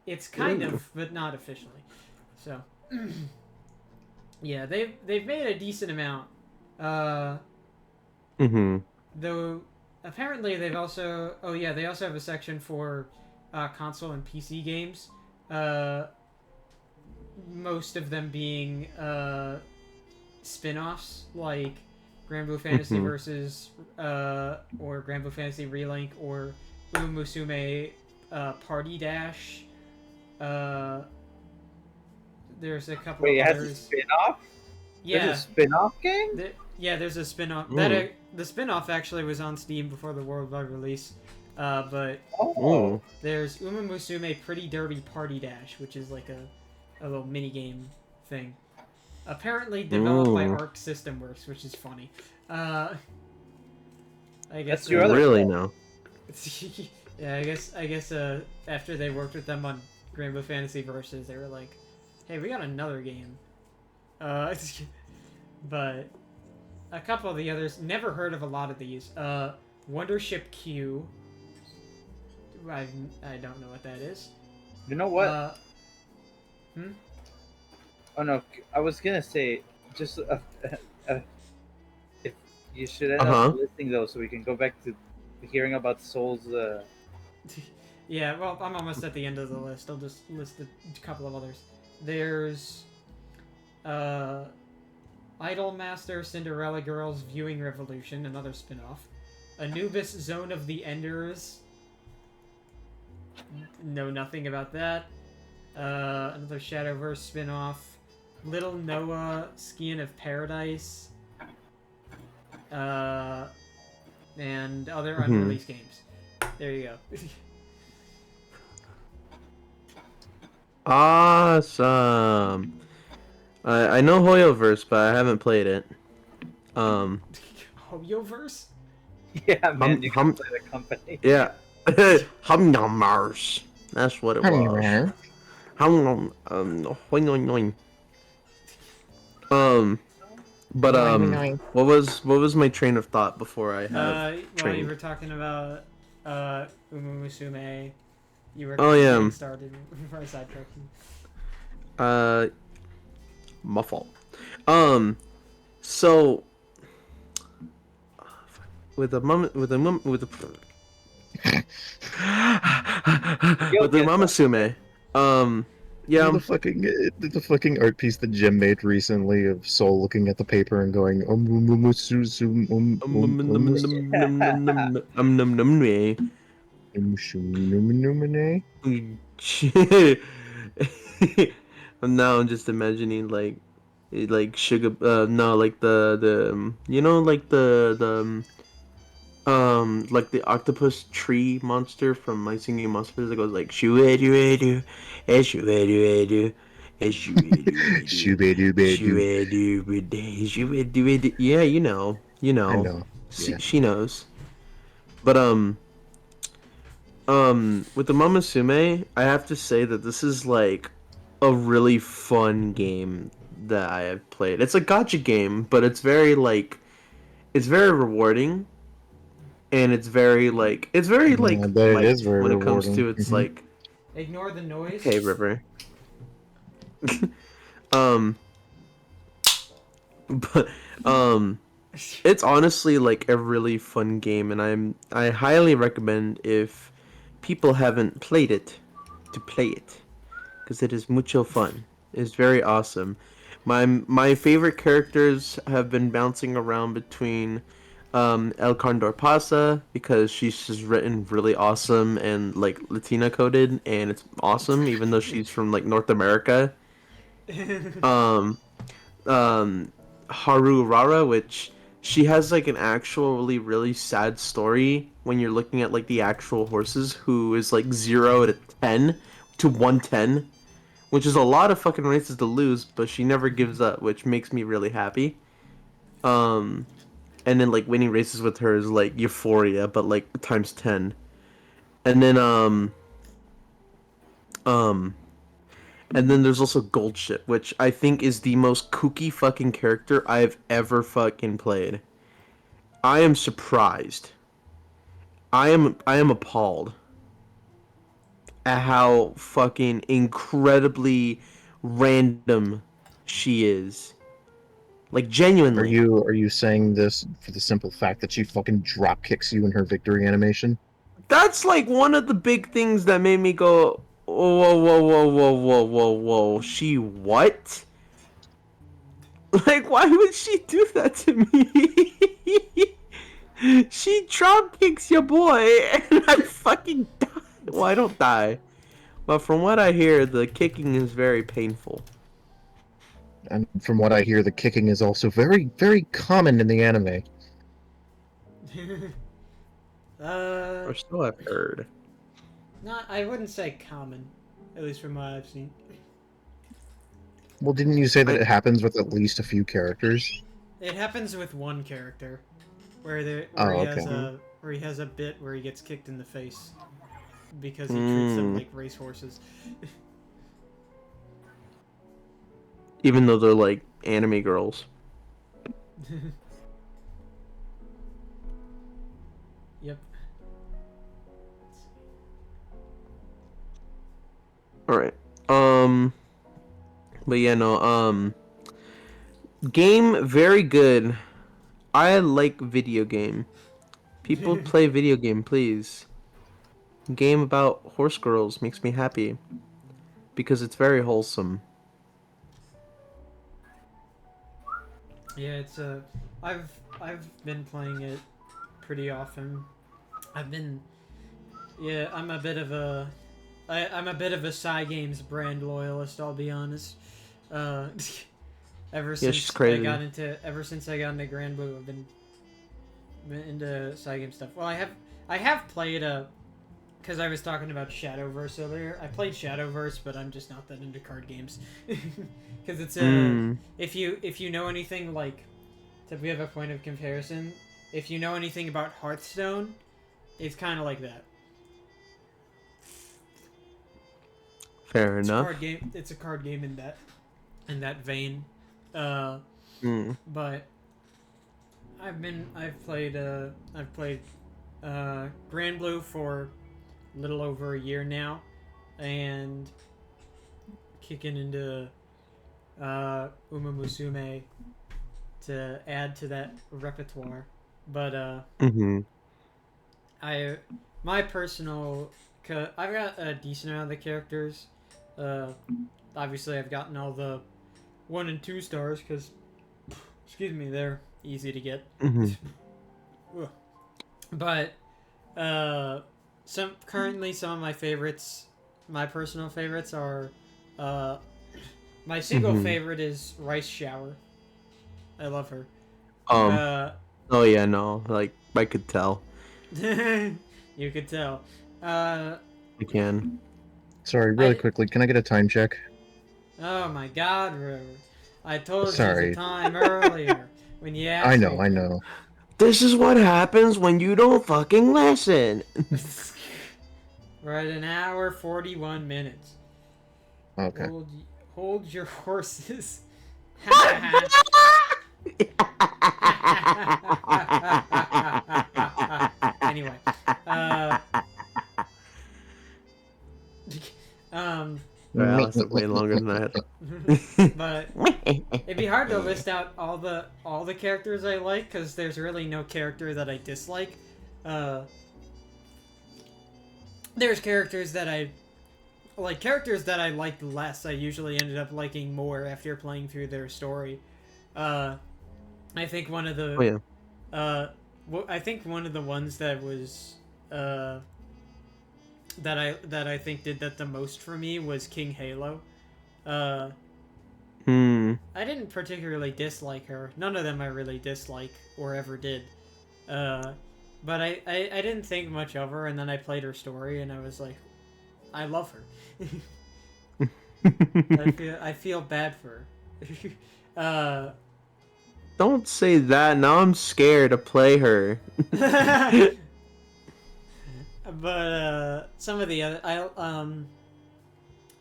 it's kind of, but not officially. So yeah, they've made a decent amount. Though apparently they've also they also have a section for console and PC games. Most of them being spin-offs like Grand Blue Fantasy Versus or Grand Blue Fantasy Relink or Musume Party Dash. There's a couple Wait, of it has others. a spin-off? Yeah. There's a spin-off game? There's a spin-off. Ooh. The spin-off actually was on Steam before the worldwide release. But Oh. there's Musume Pretty Derby Party Dash, which is like a little mini game thing. Apparently developed by Arc System Works, which is funny. I guess That's your other Really no. yeah, I guess after they worked with them on Grand Blue Fantasy Versus, they were like, "Hey, we got another game." But a couple of the others, never heard of a lot of these. Wondership Q. I don't know what that is. You know what? Oh no, I was gonna say, just if you should end up listing those so we can go back to hearing about Soul's. Yeah, well, I'm almost at the end of the list. I'll just list a couple of others. There's Idolmaster Cinderella Girls Viewing Revolution, another spin-off. Anubis Zone of the Enders. Know nothing about that. Another Shadowverse spin-off. Little Noah Skiing of Paradise. and other Mhm. unreleased games. There you go. Awesome. I know Hoyoverse, but I haven't played it. Hoyoverse? Yeah, man, you can hum- play the company. Yeah. Humnumbers. That's what it was. Hoing. Um, but what was my train of thought before I have Well, you trained? were talking about Umumusume. You were Oh kind of yeah. getting started before I sidetracked you. My fault. So with the moment with the You'll with the get that. Mamasume, You know yeah. the fucking art piece that Jim made recently of Soul looking at the paper and going Now I'm just imagining like sugar no like the you know like the octopus tree monster from My Singing Monsters that goes like shoo edu edu shoo edu edu shoo edu edu shoo Shoo-ba-doo-ba-doo. edu shoo edu edu. Yeah, you I know, know. Yeah. she knows. But with the Mamasume, I have to say that this is like a really fun game that I have played. It's a gacha game, but it's very rewarding, and it's very Yeah, I like bet it is light very when it comes rewarding. to its Hmm. like, Ignore the noise. hey River. um but it's honestly like a really fun game, and I highly recommend if people haven't played it to play it, because it is mucho fun. It's very awesome. My favorite characters have been bouncing around between El Condor Pasa, because she's just written really awesome and like Latina coded, and it's awesome even though she's from like North America. Um um Haru Rara, which she has like an actually really sad story when you're looking at like the actual horses, who is like 0 to 10 to 110, which is a lot of fucking races to lose, but she never gives up, which makes me really happy. Um, and then like winning races with her is like euphoria, but like times 10. And then um, and then there's also Goldship, which I think is the most kooky fucking character I've ever fucking played. I am surprised. I am appalled at how fucking incredibly random she is. Like genuinely. Are you saying this for the simple fact that she fucking drop kicks you in her victory animation? That's like one of the big things that made me go, whoa, whoa, whoa, whoa, whoa, whoa, whoa. She what? Like, why would she do that to me? She drop kicks your boy, and I fucking die. Well, I don't die, but from what I hear, the kicking is very painful. And from what I hear, the kicking is also very, very common in the anime. Or so I've heard. Not, I wouldn't say common, at least from what I've seen. Well, didn't you say that I, it happens with at least a few characters? It happens with one character, where Oh, he okay. has a bit where he gets kicked in the face because he treats them mm, like racehorses. even though they're like anime girls. Yep. All right. But yeah, no. Game very good. I like video game. People play video game, please. Game about horse girls makes me happy because it's very wholesome. Yeah, it's I've been playing it pretty often. I've been yeah, I'm a bit of a Games brand loyalist, I'll be honest. Uh, Yeah, she's crazy. ever since I got into Grand Blue, I've been into side game stuff. Well, I have played because I was talking about Shadowverse earlier. I played Shadowverse, but I'm just not that into card games. Because it's if you know anything, like, to we have a point of comparison. If you know anything about Hearthstone, it's kind of like that. Fair It's a enough. card game. It's a card game in that vein. But I've played Grand Blue for a little over a year now, and kicking into Uma Musume to add to that repertoire. But my personal, I've got a decent amount of the characters. Obviously I've gotten all the 1 and 2 stars because, excuse me, they're easy to get. But some of my favorites, my personal favorites are my single favorite is Rice Shower. I love her. Oh yeah, no, like I could tell. You could tell. I can. Sorry, really quickly, can I get a time check? Oh my God, River! I told you Sorry. the time earlier when you asked me. I know. This is what happens when you don't fucking listen. We're at 1 hour 41 minutes. Okay. Hold your horses. Anyway, That lasted way longer than that. but it'd be hard to list out all the characters I like because there's really no character that I dislike. There's characters that I liked less. I usually ended up liking more after playing through their story. I think one of the I think one of the ones that was that I think did that the most for me was King Halo. I didn't particularly dislike her. None of them I really dislike or ever did. But I didn't think much of her, and then I played her story, and I was like, I love her. I feel bad for her. Don't say that. Now I'm scared to play her. But some of the other,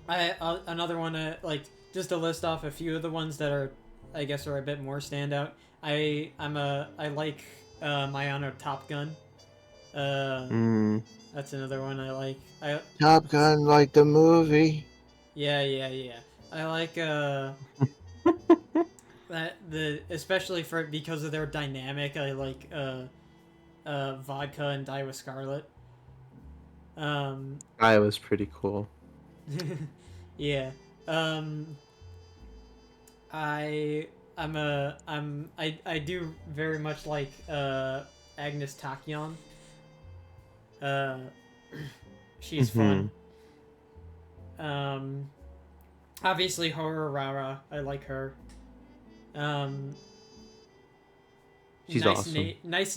another one, like, just to list off a few of the ones that are, I guess, are a bit more standout. I like Mayano Top Gun. That's another one I like. Top Gun, like the movie. Yeah. I like especially because of their dynamic. I like Vodka and Die with Scarlet. I was pretty cool. Yeah. I do very much like Agnes Takyon. She's fun. Obviously Horror Rara, I like her. She's awesome. Nice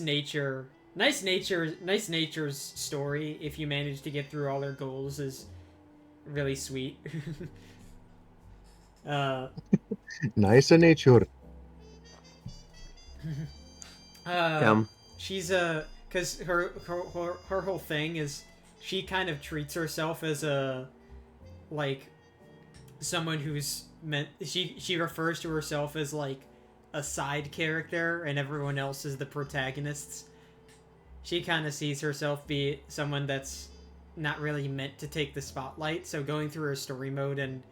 Nature's story, if you manage to get through all her goals, is really sweet. Nice nature. She's because her whole thing is she kind of treats herself as someone who's meant, she refers to herself as like a side character and everyone else is the protagonists. She kind of sees herself be someone that's not really meant to take the spotlight, so going through her story mode and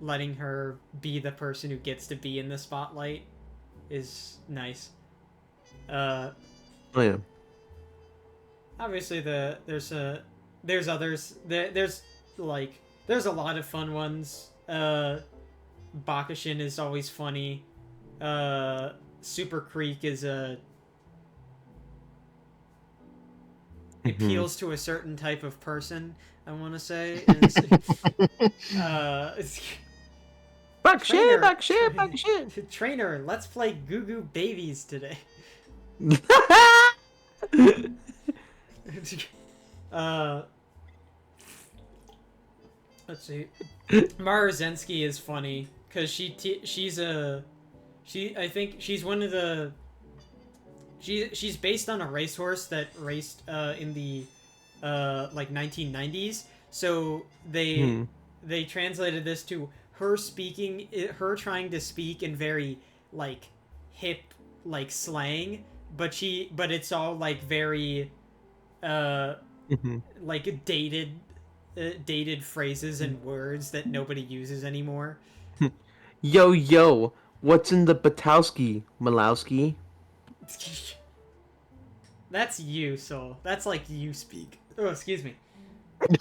letting her be the person who gets to be in the spotlight is nice. Obviously there's others. There's a lot of fun ones. Bakushin is always funny. Super Creek is appeals to a certain type of person, I want to say. Back shit. Trainer, let's play Goo Goo Babies today. uh, let's see. Mara Zensky is funny because I think she's one of the she's based on a racehorse that raced in the like 1990s. So they translated this to her trying to speak in very like hip like slang, but it's all like very like dated phrases and words that nobody uses anymore. Yo, yo, what's in the Batowski, Malowski? That's you, Soul. That's like you speak. Oh, excuse me. I'm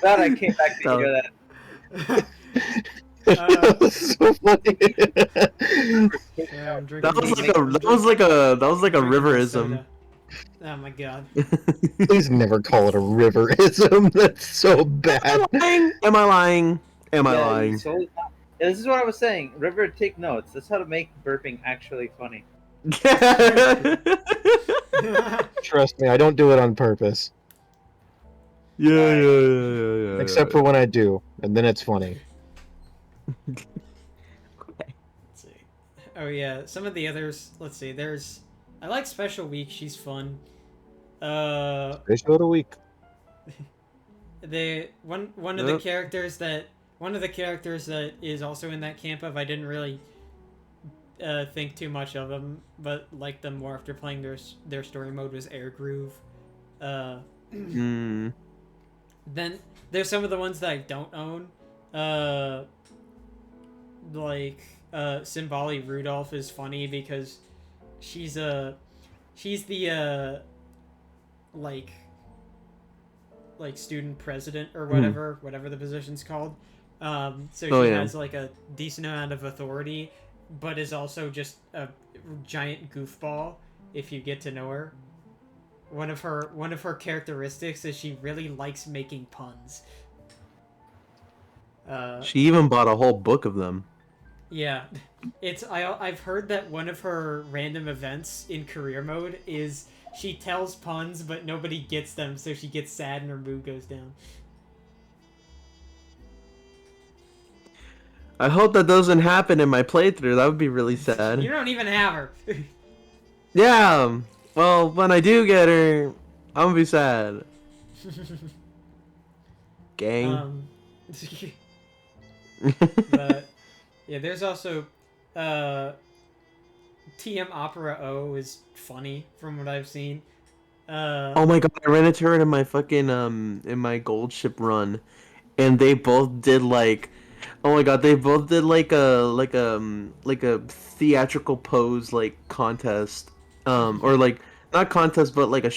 glad I came back to hear that. That was so funny. Yeah, I'm That drinking. was like a Drinking my riverism. soda. Oh my god. Please never call it a riverism. That's so bad. Am I lying? Am I Yeah, lying? So, this is what I was saying. River, take notes. That's how to make burping actually funny. Trust me, I don't do it on purpose. Yeah. Except for when I do, and then it's funny. Let's see. Oh yeah, some of the others. Let's see. I like Special Week. She's fun. Fish of the week. One of the characters that is also in that camp of I didn't really think too much of them, but liked them more after playing their story mode was Air Groove. Then there's some of the ones that I don't own. Like Simbali Rudolph is funny because she's the like student president or whatever the position's called. So she has like a decent amount of authority, but is also just a giant goofball if you get to know her. One of her characteristics is she really likes making puns. She even bought a whole book of them. Yeah, I've heard that one of her random events in career mode is she tells puns but nobody gets them, so she gets sad and her mood goes down. I hope that doesn't happen in my playthrough. That would be really sad. You don't even have her. Yeah. Well, when I do get her, I'm gonna be sad. Gang. But yeah, there's also TM Opera O is funny from what I've seen. Oh my god, I ran into her in my fucking in my gold ship run, and they both did like, oh my god, they both did like a theatrical pose like contest, or like not contest but like a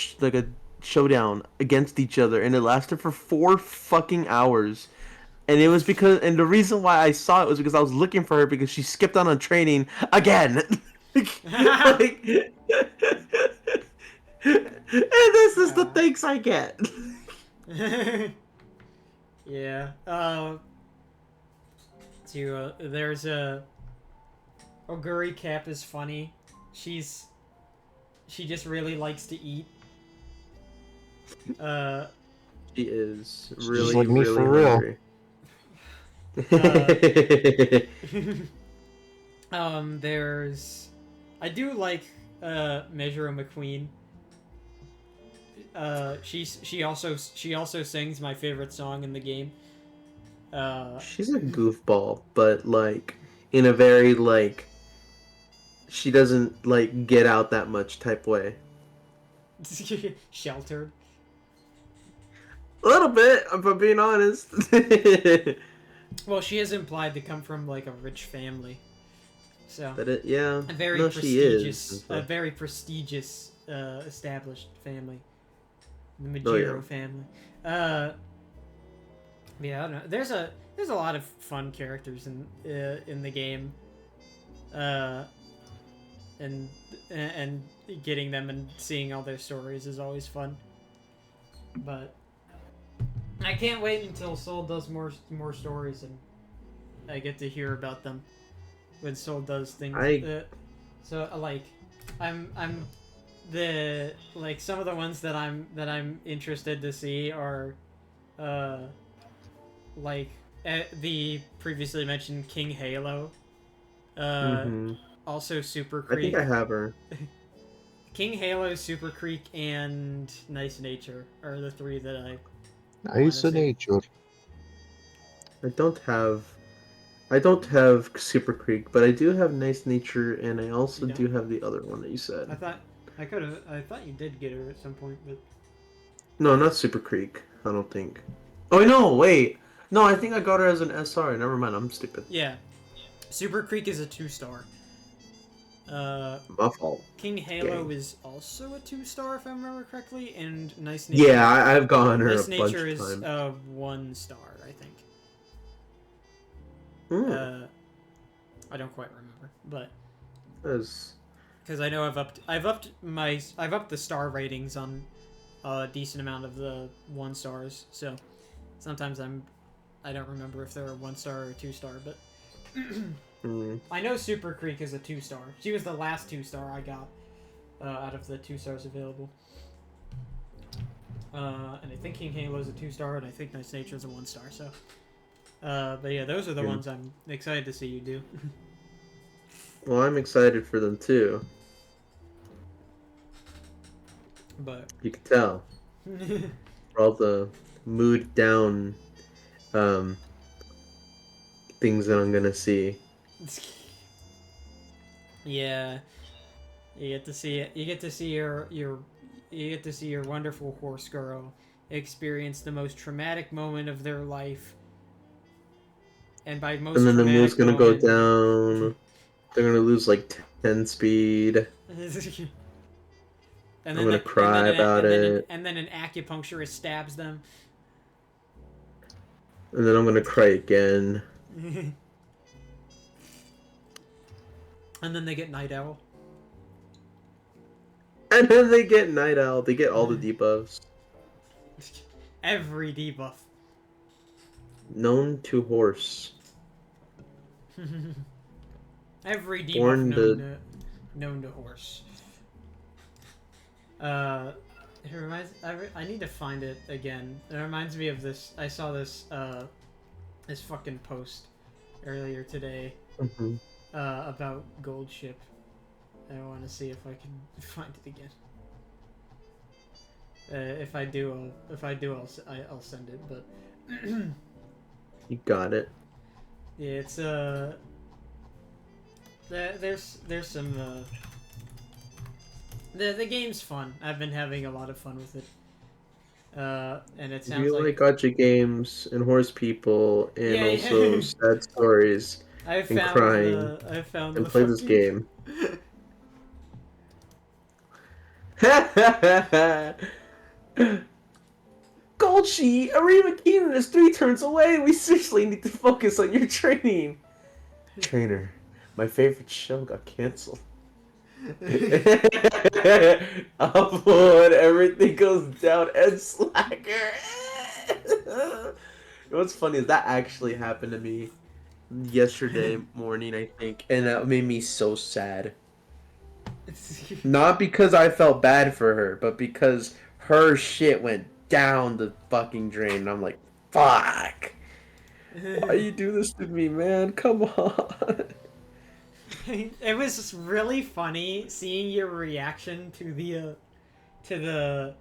showdown against each other, and it lasted for 4 fucking hours. And it was because, and the reason why I saw it was because I was looking for her because she skipped out on training again. And this is the thanks I get. Yeah. There's a Oguri Cap is funny. She just really likes to eat. She is She's really, like me really for real. hungry. I do like Mejuro McQueen. She also sings my favorite song in the game. She's a goofball, but like in a very like she doesn't like get out that much type way. Sheltered. A little bit, if I'm being honest. Well, she is implied to come from like a rich family, so Yeah, a very no, prestigious, established family, the Majiro family. Yeah, I don't know. There's a lot of fun characters in the game, and getting them and seeing all their stories is always fun. But I can't wait until Soul does more stories and I get to hear about them. when Soul does things. I- So like, I'm the like some of the ones that I'm interested to see are, like the previously mentioned King Halo, Mm-hmm. also Super I think Creek. I have her. King Halo, Super Creek, and Nice Nature are the three that I Nice wanna see. nature. I don't have Super Creek, but I do have Nice Nature, and I also You do don't? have the other one that you said. I thought you did get her at some point, but No, not Super Creek. I don't think. Oh no, wait. No, I think I got her as an SR. Never mind. I'm stupid. yeah, Super Creek is a 2-star. My fault. King Halo Gang. is also a 2-star if I remember correctly, and Nice Nature. Yeah, I've gotten her Nice a bunch Nature of is times. 1-star, I think. Hmm. I don't quite remember, but That's- because I know I've upped the star ratings on a decent amount of the 1-stars, so sometimes I don't remember if they're a 1-star or a 2-star, but hmm. I know Super Creek is a 2-star. She was the last 2-star I got out of the 2-stars available. And I think King Halo is a 2-star, and I think Nice Nature is a 1-star. So, but yeah, those are the Yeah. ones I'm excited to see you do. Well, I'm excited for them too. But You can tell. For all the mood down things that I'm gonna see. yeah, you get to see it. You get to see you get to see your wonderful horse girl experience the most traumatic moment of their life. And by most And then the mood's traumatic gonna go moment, down. They're gonna lose like 10 speed. and I'm gonna cry about it. and then an acupuncturist stabs them. And then I'm gonna cry again. And then they get Night Owl. And then they get Night Owl. They get all the debuffs. Every debuff. Known to horse. Every debuff Born known to horse. It reminds. I need to find it again. It reminds me of this. I saw this this fucking post earlier today Mhm. about Gold Ship. I want to see if I can find it again. If I do, I'll send it. But You got it. yeah, it's there's some the game's fun. I've been having a lot of fun with it. And it If sounds you like like gacha games and horse people and Yeah, also yeah. sad stories I and found crying I found and the play this fucking... game. Golchi, Arima Keenan is 3 turns away. We seriously need to focus on your training. Trainer, my favorite show got canceled. Upload, everything goes down, and slacker. What's funny is that actually happened to me yesterday morning, I think, and that made me so sad. Not because I felt bad for her, but because her shit went down the fucking drain. And I'm like, fuck. Why you do this to me, man? Come on. It was really funny seeing your reaction to the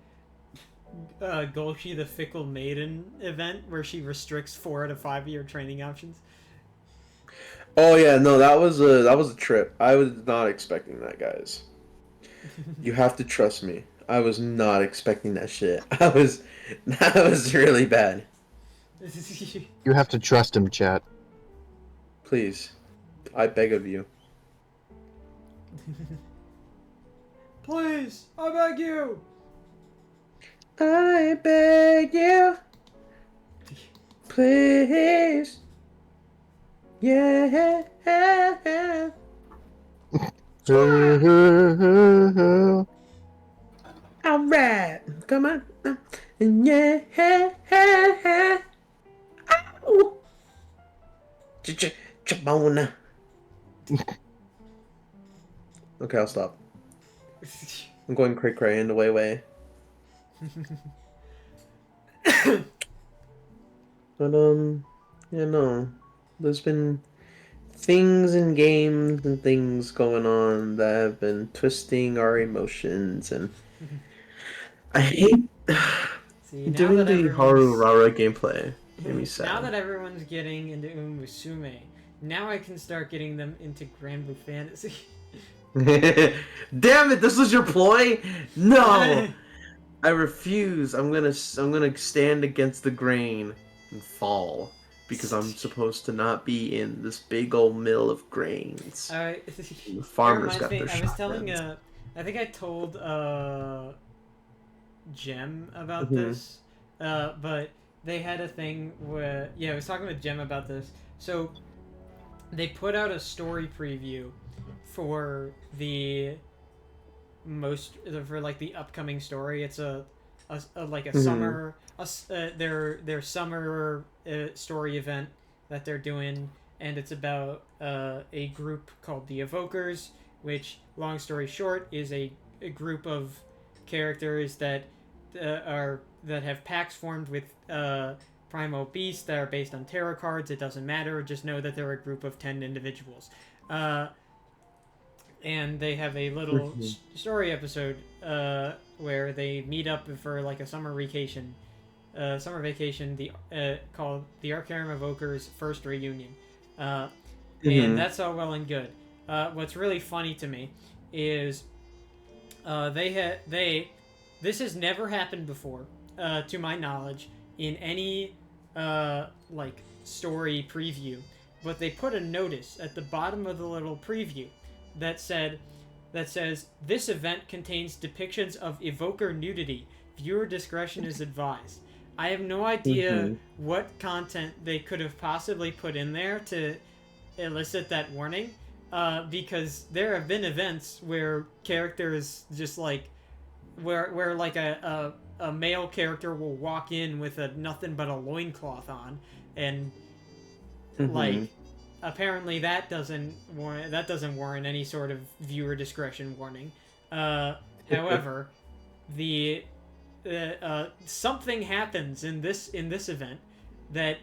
Golshi the Fickle Maiden event where she restricts 4 out of 5 of your training options. Oh yeah, no, that was a trip. I was not expecting that, guys. You have to trust me. I was not expecting that shit. That was really bad. You have to trust him, chat. Please, I beg of you. Please, I beg you. I beg you. Please. Yeah. Alright. Come on. Yeah. Ow. Chabona. Okay, I'll stop. I'm going cray cray in the way. But yeah, no. There's been things in games and things going on that have been twisting our emotions, and I hate See, now doing that the everyone's Haru gameplay. Made me now sad. that everyone's getting into Umusume, now I can start getting them into Grand Blue Fantasy. Damn it! This was your ploy. No, I refuse. I'm gonna stand against the grain and fall because I'm supposed to not be in this big old mill of grains. It The farmers reminds got me. their I was telling shotguns. I think I told Jem about Mhm. this, but they had a thing where I was talking with Jem about this. So they put out a story preview for the for like the upcoming story. It's a like a Mhm. summer their summer story event that they're doing, and it's about a group called the Evokers, which, long story short, is a group of characters that that have packs formed with primal beasts that are based on tarot cards. It doesn't matter. Just know that they're a group of 10 individuals. And they have a little Mhm. story episode where they meet up for like a summer vacation. The called the Arcarum Evokers First Reunion, and Mhm. that's all well and good. What's really funny to me is this has never happened before, to my knowledge, in any like story preview, but they put a notice at the bottom of the little preview that says this event contains depictions of evoker nudity. Viewer discretion is advised. I have no idea Mhm. what content they could have possibly put in there to elicit that warning, because there have been events where characters just like where like a male character will walk in with a nothing but a loincloth on, and like Mhm. apparently that doesn't warrant any sort of viewer discretion warning. However, the something happens in this event that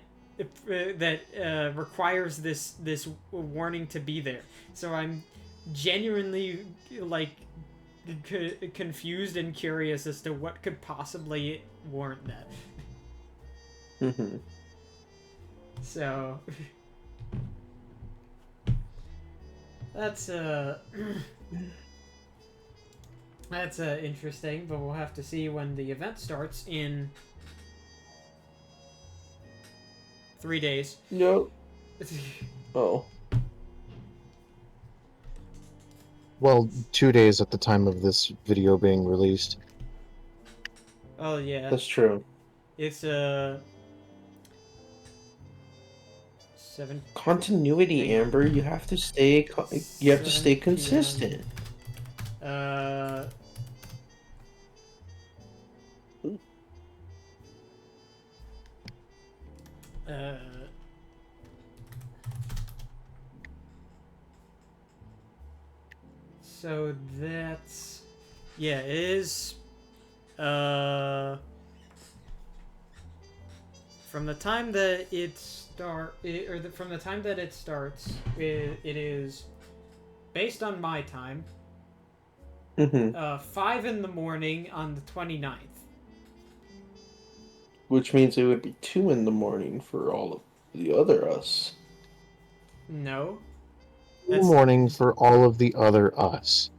requires this warning to be there. So I'm genuinely like confused and curious as to what could possibly warrant that. Mhm. So that's that's interesting, but we'll have to see when the event starts in 3 days. Yep. Oh. Well, 2 days at the time of this video being released. Oh yeah, That's true. it's 7 Continuity, hang on. Amber. You have to stay. You have to 7 stay p.m. consistent. Uh, uh, so that's it is from the time that from the time that it starts, it is based on my time, Mhm. 5 in the morning on the 29th. Which means it would be 2 in the morning for all of the other us. No, Good that's morning for all of the other us.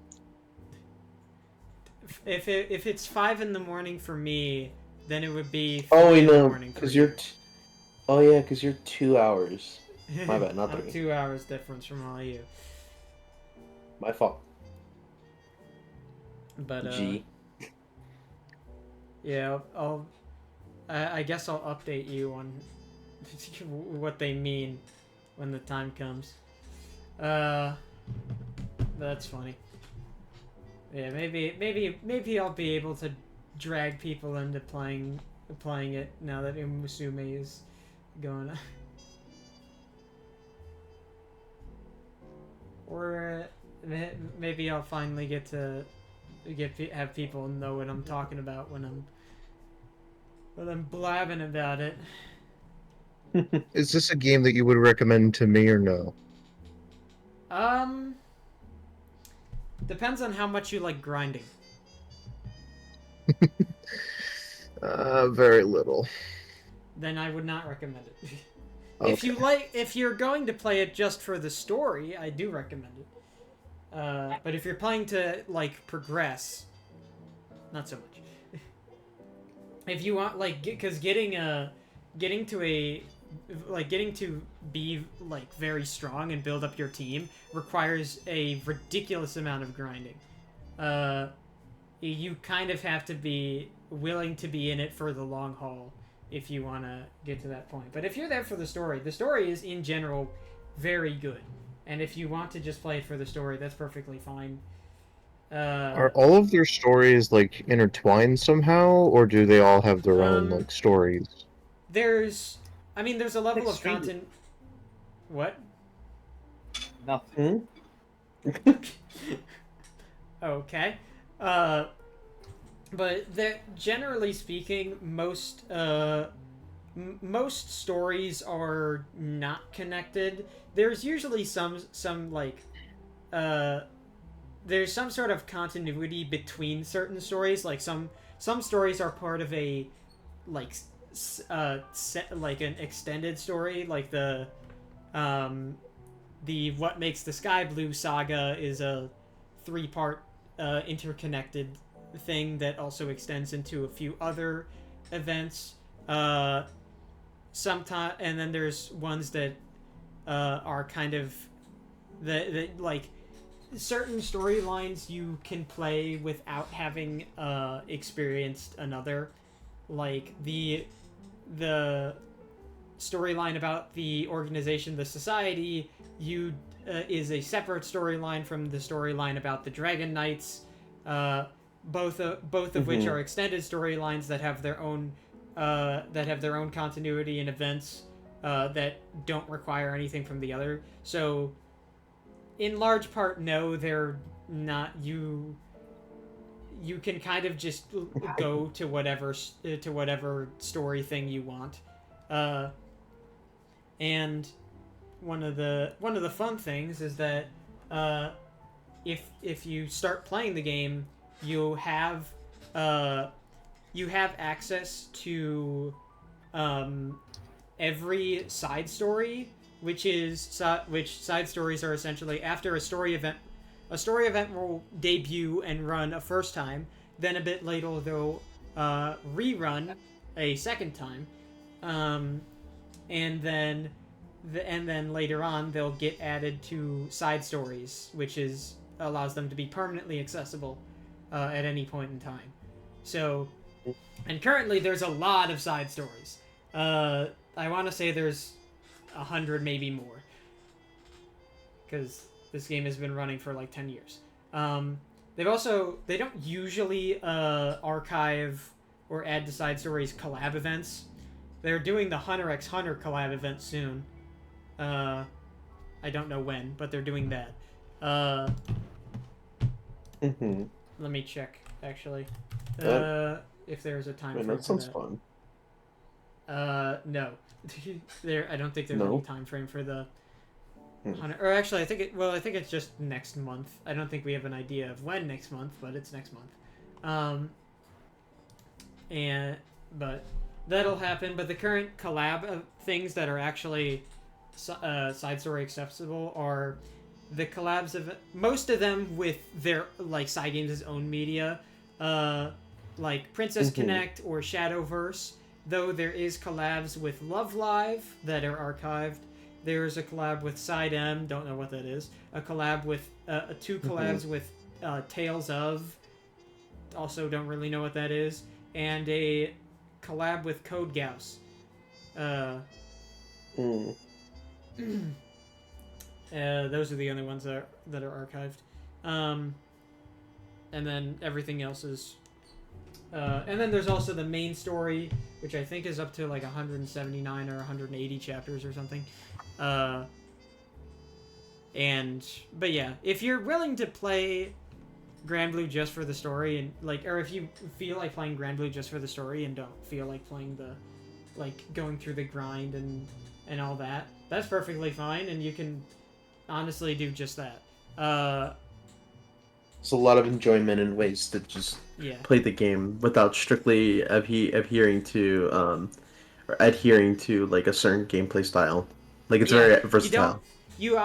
if it's 5 in the morning for me, then it would be Oh, 3 wait, in the no, morning for because you. oh yeah, because you're 2 hours. My bad, not I'm 3. 2 hours difference from all you. My fault. But G. yeah, I guess I'll update you on what they mean when the time comes. That's funny. Yeah, maybe I'll be able to drag people into playing it now that Umusume is going. Or maybe I'll finally get to have people know what I'm talking about when I'm blabbing about it. Is this a game that you would recommend to me or no? Depends on how much you like grinding. Very little. Then I would not recommend it. Okay. If you're going to play it just for the story, I do recommend it. But if you're playing to like progress, not so much. If you want because getting to be like very strong and build up your team requires a ridiculous amount of grinding. You kind of have to be willing to be in it for the long haul if you want to get to that point. But if you're there for the story is in general very good. And if you want to just play it for the story, that's perfectly fine. Are all of their stories like intertwined somehow, or do they all have their own like stories? There's a level of Extreme. content. What? Nothing. Okay. But generally speaking, most stories are not connected. There's usually some like there's some sort of continuity between certain stories. Like some stories are part of a like like an extended story, like the What Makes the Sky Blue saga is a 3-part interconnected thing that also extends into a few other events. Sometimes, and then there's ones that are kind of that like certain storylines you can play without having experienced another, like the storyline about the organization, the society, is a separate storyline from the storyline about the Dragon Knights, both of which are extended storylines that have their own continuity and events that don't require anything from the other. So in large part, no, they're not. You can kind of just go to whatever story thing you want, and one of the fun things is that if you start playing the game, you have access to every side story, which side stories are essentially after a story event. A story event will debut and run a first time. Then a bit later they'll rerun a second time, and then later on they'll get added to side stories, which allows them to be permanently accessible at any point in time. So, and currently there's a lot of side stories. I want to say there's 100, maybe more, because this game has been running for like 10 years. They don't usually archive or add to side stories collab events. They're doing the Hunter x Hunter collab event soon. I don't know when, but they're doing that. Let me check, actually. If there's a time frame that for sounds that. fun. No. I don't think there's any time frame for the Hunter. Or actually, I think it's just next month. I don't think we have an idea of when next month, but it's next month. But that'll happen. But the current collab things that are actually side story accessible are the collabs of most of them with their like side games' own media, like Princess Connect or Shadowverse. Though there is collabs with Love Live that are archived. There's a collab with Side M, don't know what that is. A collab with two collabs with Tales of, also don't really know what that is, and a collab with Code Gauss. Those are the only ones that are archived. And then everything else is. And then there's also the main story, which I think is up to like 179 or 180 chapters or something. But yeah, if you're willing to play Grand Blue just for the story and or if you feel like playing Grand Blue just for the story and don't feel like playing the going through the grind and all that, that's perfectly fine, and you can honestly do just that. It's a lot of enjoyment and ways to just play the game without strictly adhering to or adhering to like a certain gameplay style. Like it's very versatile. You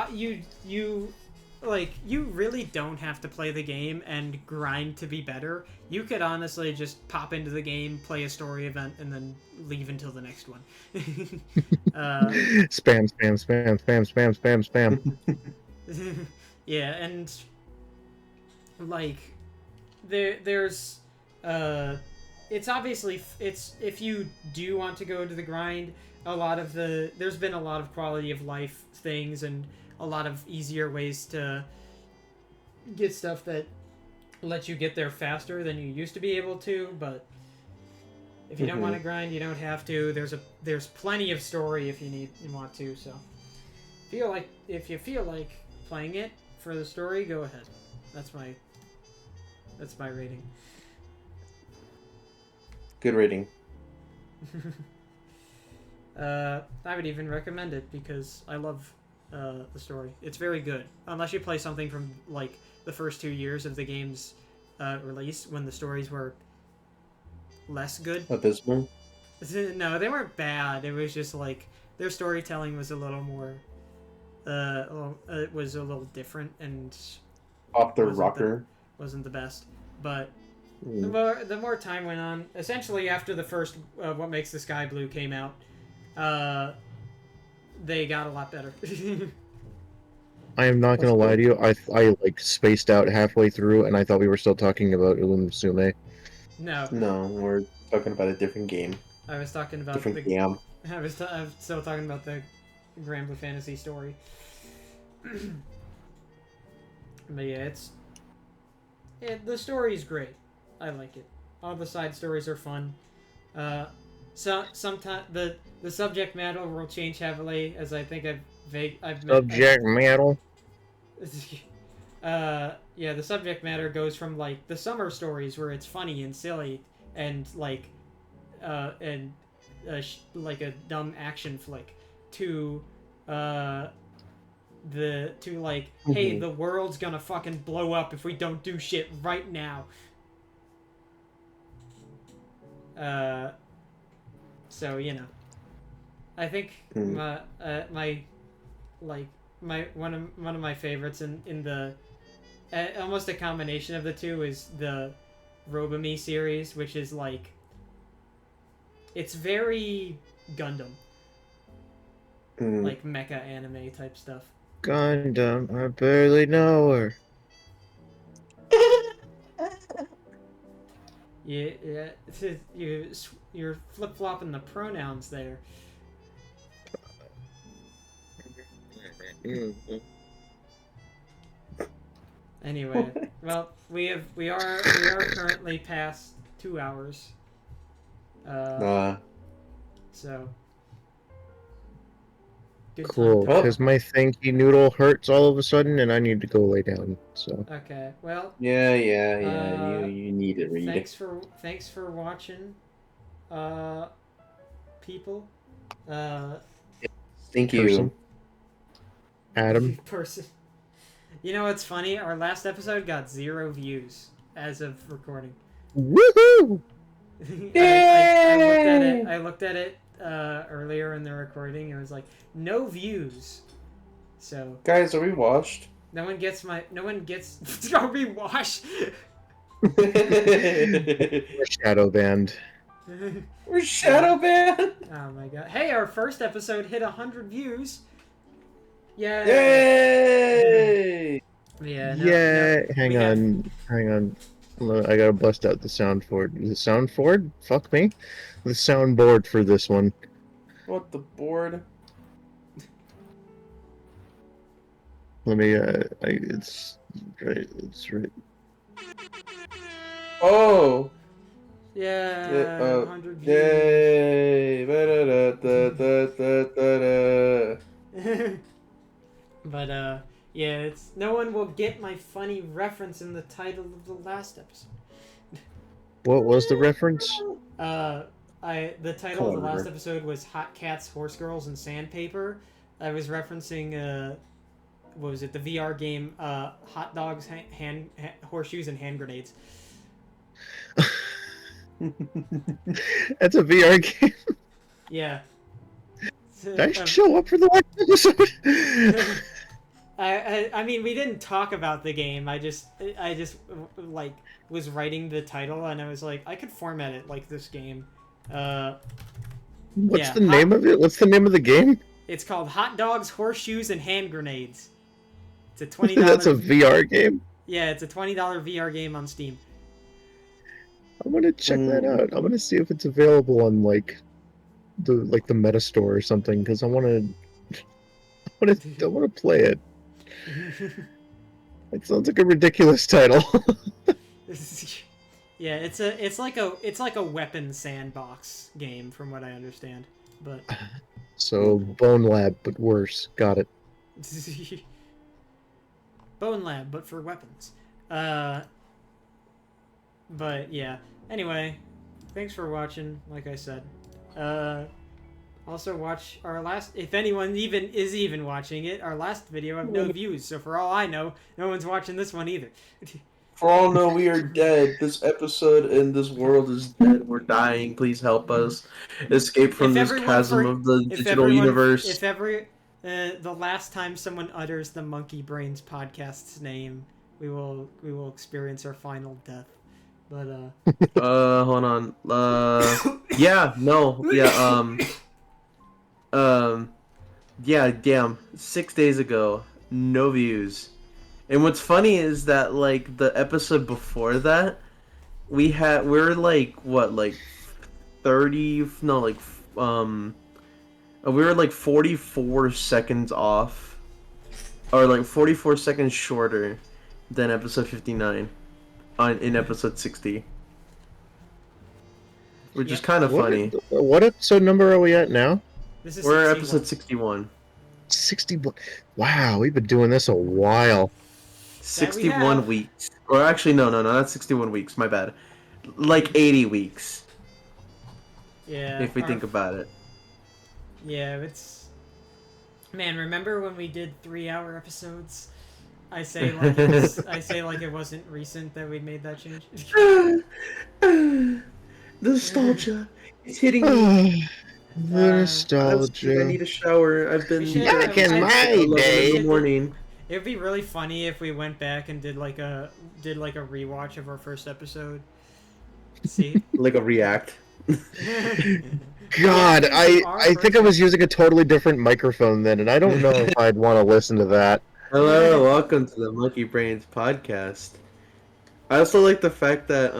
really don't have to play the game and grind to be better. You could honestly just pop into the game, play a story event, and then leave until the next one. Spam, spam, spam, spam, spam, spam, spam. Yeah, and there's it's obviously it's if you do want to go into the grind, there's been a lot of quality of life things and a lot of easier ways to get stuff that let you get there faster than you used to be able to. But if you don't want to grind, you don't have to. There's plenty of story if you want to. So if you feel like playing it for the story, go ahead. That's my rating. Good rating. I would even recommend it because I love the story. It's very good. Unless you play something from the first 2 years of the game's release when the stories were less good. Abysmal? No, they weren't bad. It was just their storytelling was a little more it was a little different and off the rocker. Wasn't the best. But the more time went on, essentially after the first What Makes the Sky Blue came out, they got a lot better. I am not gonna lie to you. I spaced out halfway through, and I thought we were still talking about Illuminasume. No, we're talking about a different game. I was talking about different game. I was still talking about the Grand Blue Fantasy story. But yeah, the story's great. I like it. All the side stories are fun. Sometimes the subject matter will change heavily, as I think I've subject matter. Yeah, the subject matter goes from the summer stories where it's funny and silly and a dumb action flick to hey, the world's gonna fucking blow up if we don't do shit right now. So I think my one of my favorites in the almost a combination of the two is the Robami series, which is it's very Gundam, mecha anime type stuff. Gundam, I barely know her. Yeah, you're flip-flopping the pronouns there. Anyway, well, we are currently past 2 hours. So. Good cool, because my thanky noodle hurts all of a sudden, and I need to go lay down. So. Okay, well. Yeah. You need to read. Thanks for watching, people. Thank you, Adam. Person. You know what's funny? Our last episode got 0 views as of recording. Woohoo! I looked at it earlier in the recording. It was no views. So guys, are we washed? No one gets. Are we washed? We're shadow banned. We're shadow banned. Oh my god! Hey, our first episode hit 100 views. Yay! Yay! Yeah. Hang on. I gotta bust out the soundboard. The soundboard? Fuck me. The soundboard for this one. What, the board? Let me. It's right. Oh. Yeah. 100 views. Yay! But Yeah, it's no one will get my funny reference in the title of the last episode. What was the reference? The title of the last episode was Hot Cats, Horse Girls, and Sandpaper. I was referencing what was it? The VR game Hot Dogs, Horseshoes, and Hand Grenades. That's a VR game. Yeah. Did I show up for the last episode? I mean, we didn't talk about the game. I just like was writing the title, and I was like, I could format it like this game. What's the name of it? What's the name of the game? It's called Hot Dogs, Horseshoes, and Hand Grenades. It's a $20. That's a VR game. Yeah, it's a $20 VR game on Steam. I'm gonna check that out. I'm gonna see if it's available on like the Meta Store or something, because I wanna play it. It sounds like a ridiculous title. Yeah, it's like a weapon sandbox game from what I understand. But so Bone Lab, but worse. Got it. Bone Lab, but for weapons. But yeah. Anyway, thanks for watching. Like I said, also watch our last. If anyone is watching it, our last video have no views. So for all I know, no one's watching this one either. For all know, we are dead. This episode and this world is dead. We're dying. Please help us escape from this chasm of the digital universe. If the last time someone utters the Monkey Brains podcast's name, we will experience our final death. But hold on. Yeah, damn. 6 days ago, no views. And what's funny is that like the episode before that, we're like what, like 30, no, like we were like 44 seconds off, or like 44 seconds shorter than episode 59 in episode 60, which is kind of funny. What episode number are we at now? We're at episode 61. 61. Wow, we've been doing this a while. 61 weeks. Or actually, no, that's 61 weeks. My bad. Like 80 weeks. Yeah. If we think about it. Yeah, it's... Man, remember when we did 3-hour episodes? I say like it wasn't recent that we made that change. Nostalgia. It's hitting me. Nostalgia. I need a shower. I've been back in my day. In the morning. It would be really funny if we went back and did like a rewatch of our first episode. See? Like a react. God, I think I was using a totally different microphone then, and I don't know if I'd want to listen to that. Hello, welcome to the Monkey Brains podcast. I also like the fact that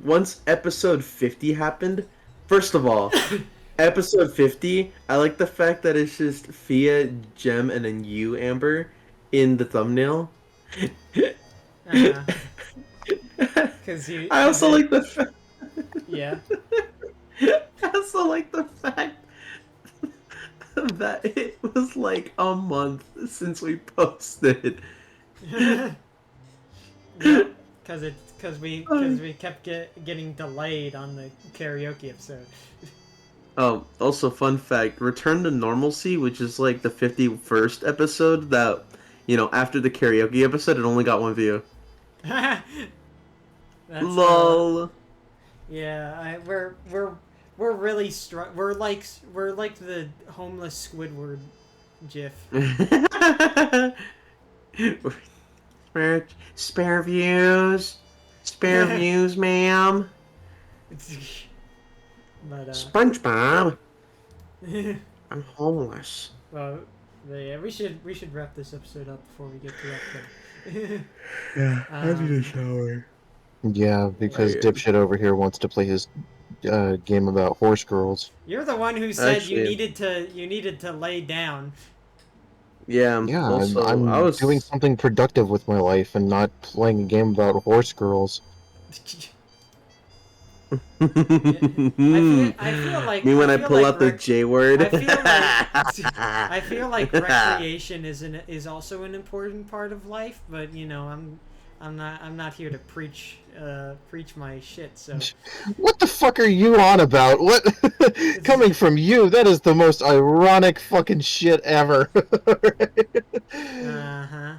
once episode 50 happened, first of all, episode 50, I like the fact that it's just Fia, Jem, and then you, Amber, in the thumbnail. I also like the fact... Yeah. I also like the fact that it was like a month since we posted. Because we kept getting delayed on the karaoke episode. Oh, also fun fact, Return to Normalcy, which is like the 51st episode that, after the karaoke episode, it only got 1 view. LOL. Yeah, we're really we're like the homeless Squidward gif. Spare views, ma'am. But, SpongeBob. I'm homeless. Well, yeah, we should wrap this episode up before we get to that. Yeah, I need a shower. Yeah, because dipshit over here wants to play his game about horse girls. You're the one who said you needed to lay down. Yeah. Yeah, also, I was doing something productive with my life and not playing a game about horse girls. I feel like me when I feel pull like out the J word. I feel like recreation is also an important part of life, but you know, I'm not here to preach my shit. So What the fuck are you on about? What? Coming from you, that is the most ironic fucking shit ever. uh-huh.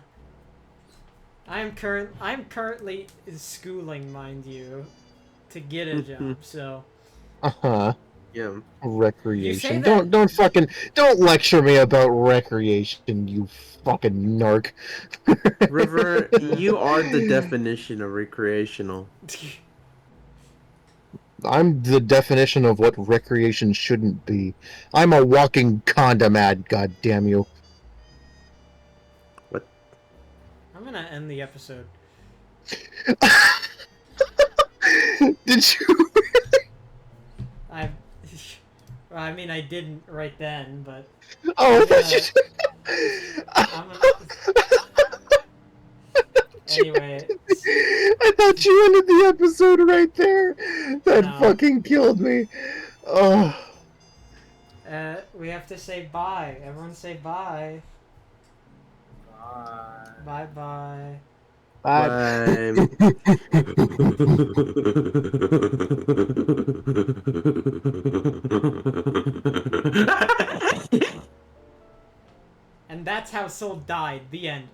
I'm currently schooling, mind you, to get a job. So Uh-huh. Yeah. you say Recreation. that Don't lecture me about recreation, you fucking narc. River, you are the definition of recreational. I'm the definition of what recreation shouldn't be. I'm a walking condom ad, god damn you. What? I'm gonna end the episode. Did you? I well, I mean, I didn't right then, but Oh, I'm that's I'm gonna, anyway. I thought you ended the episode right there. That No. fucking killed me. Oh. We have to say bye. Everyone say bye. Bye. Bye bye. Bye. And that's how Soul died. The end.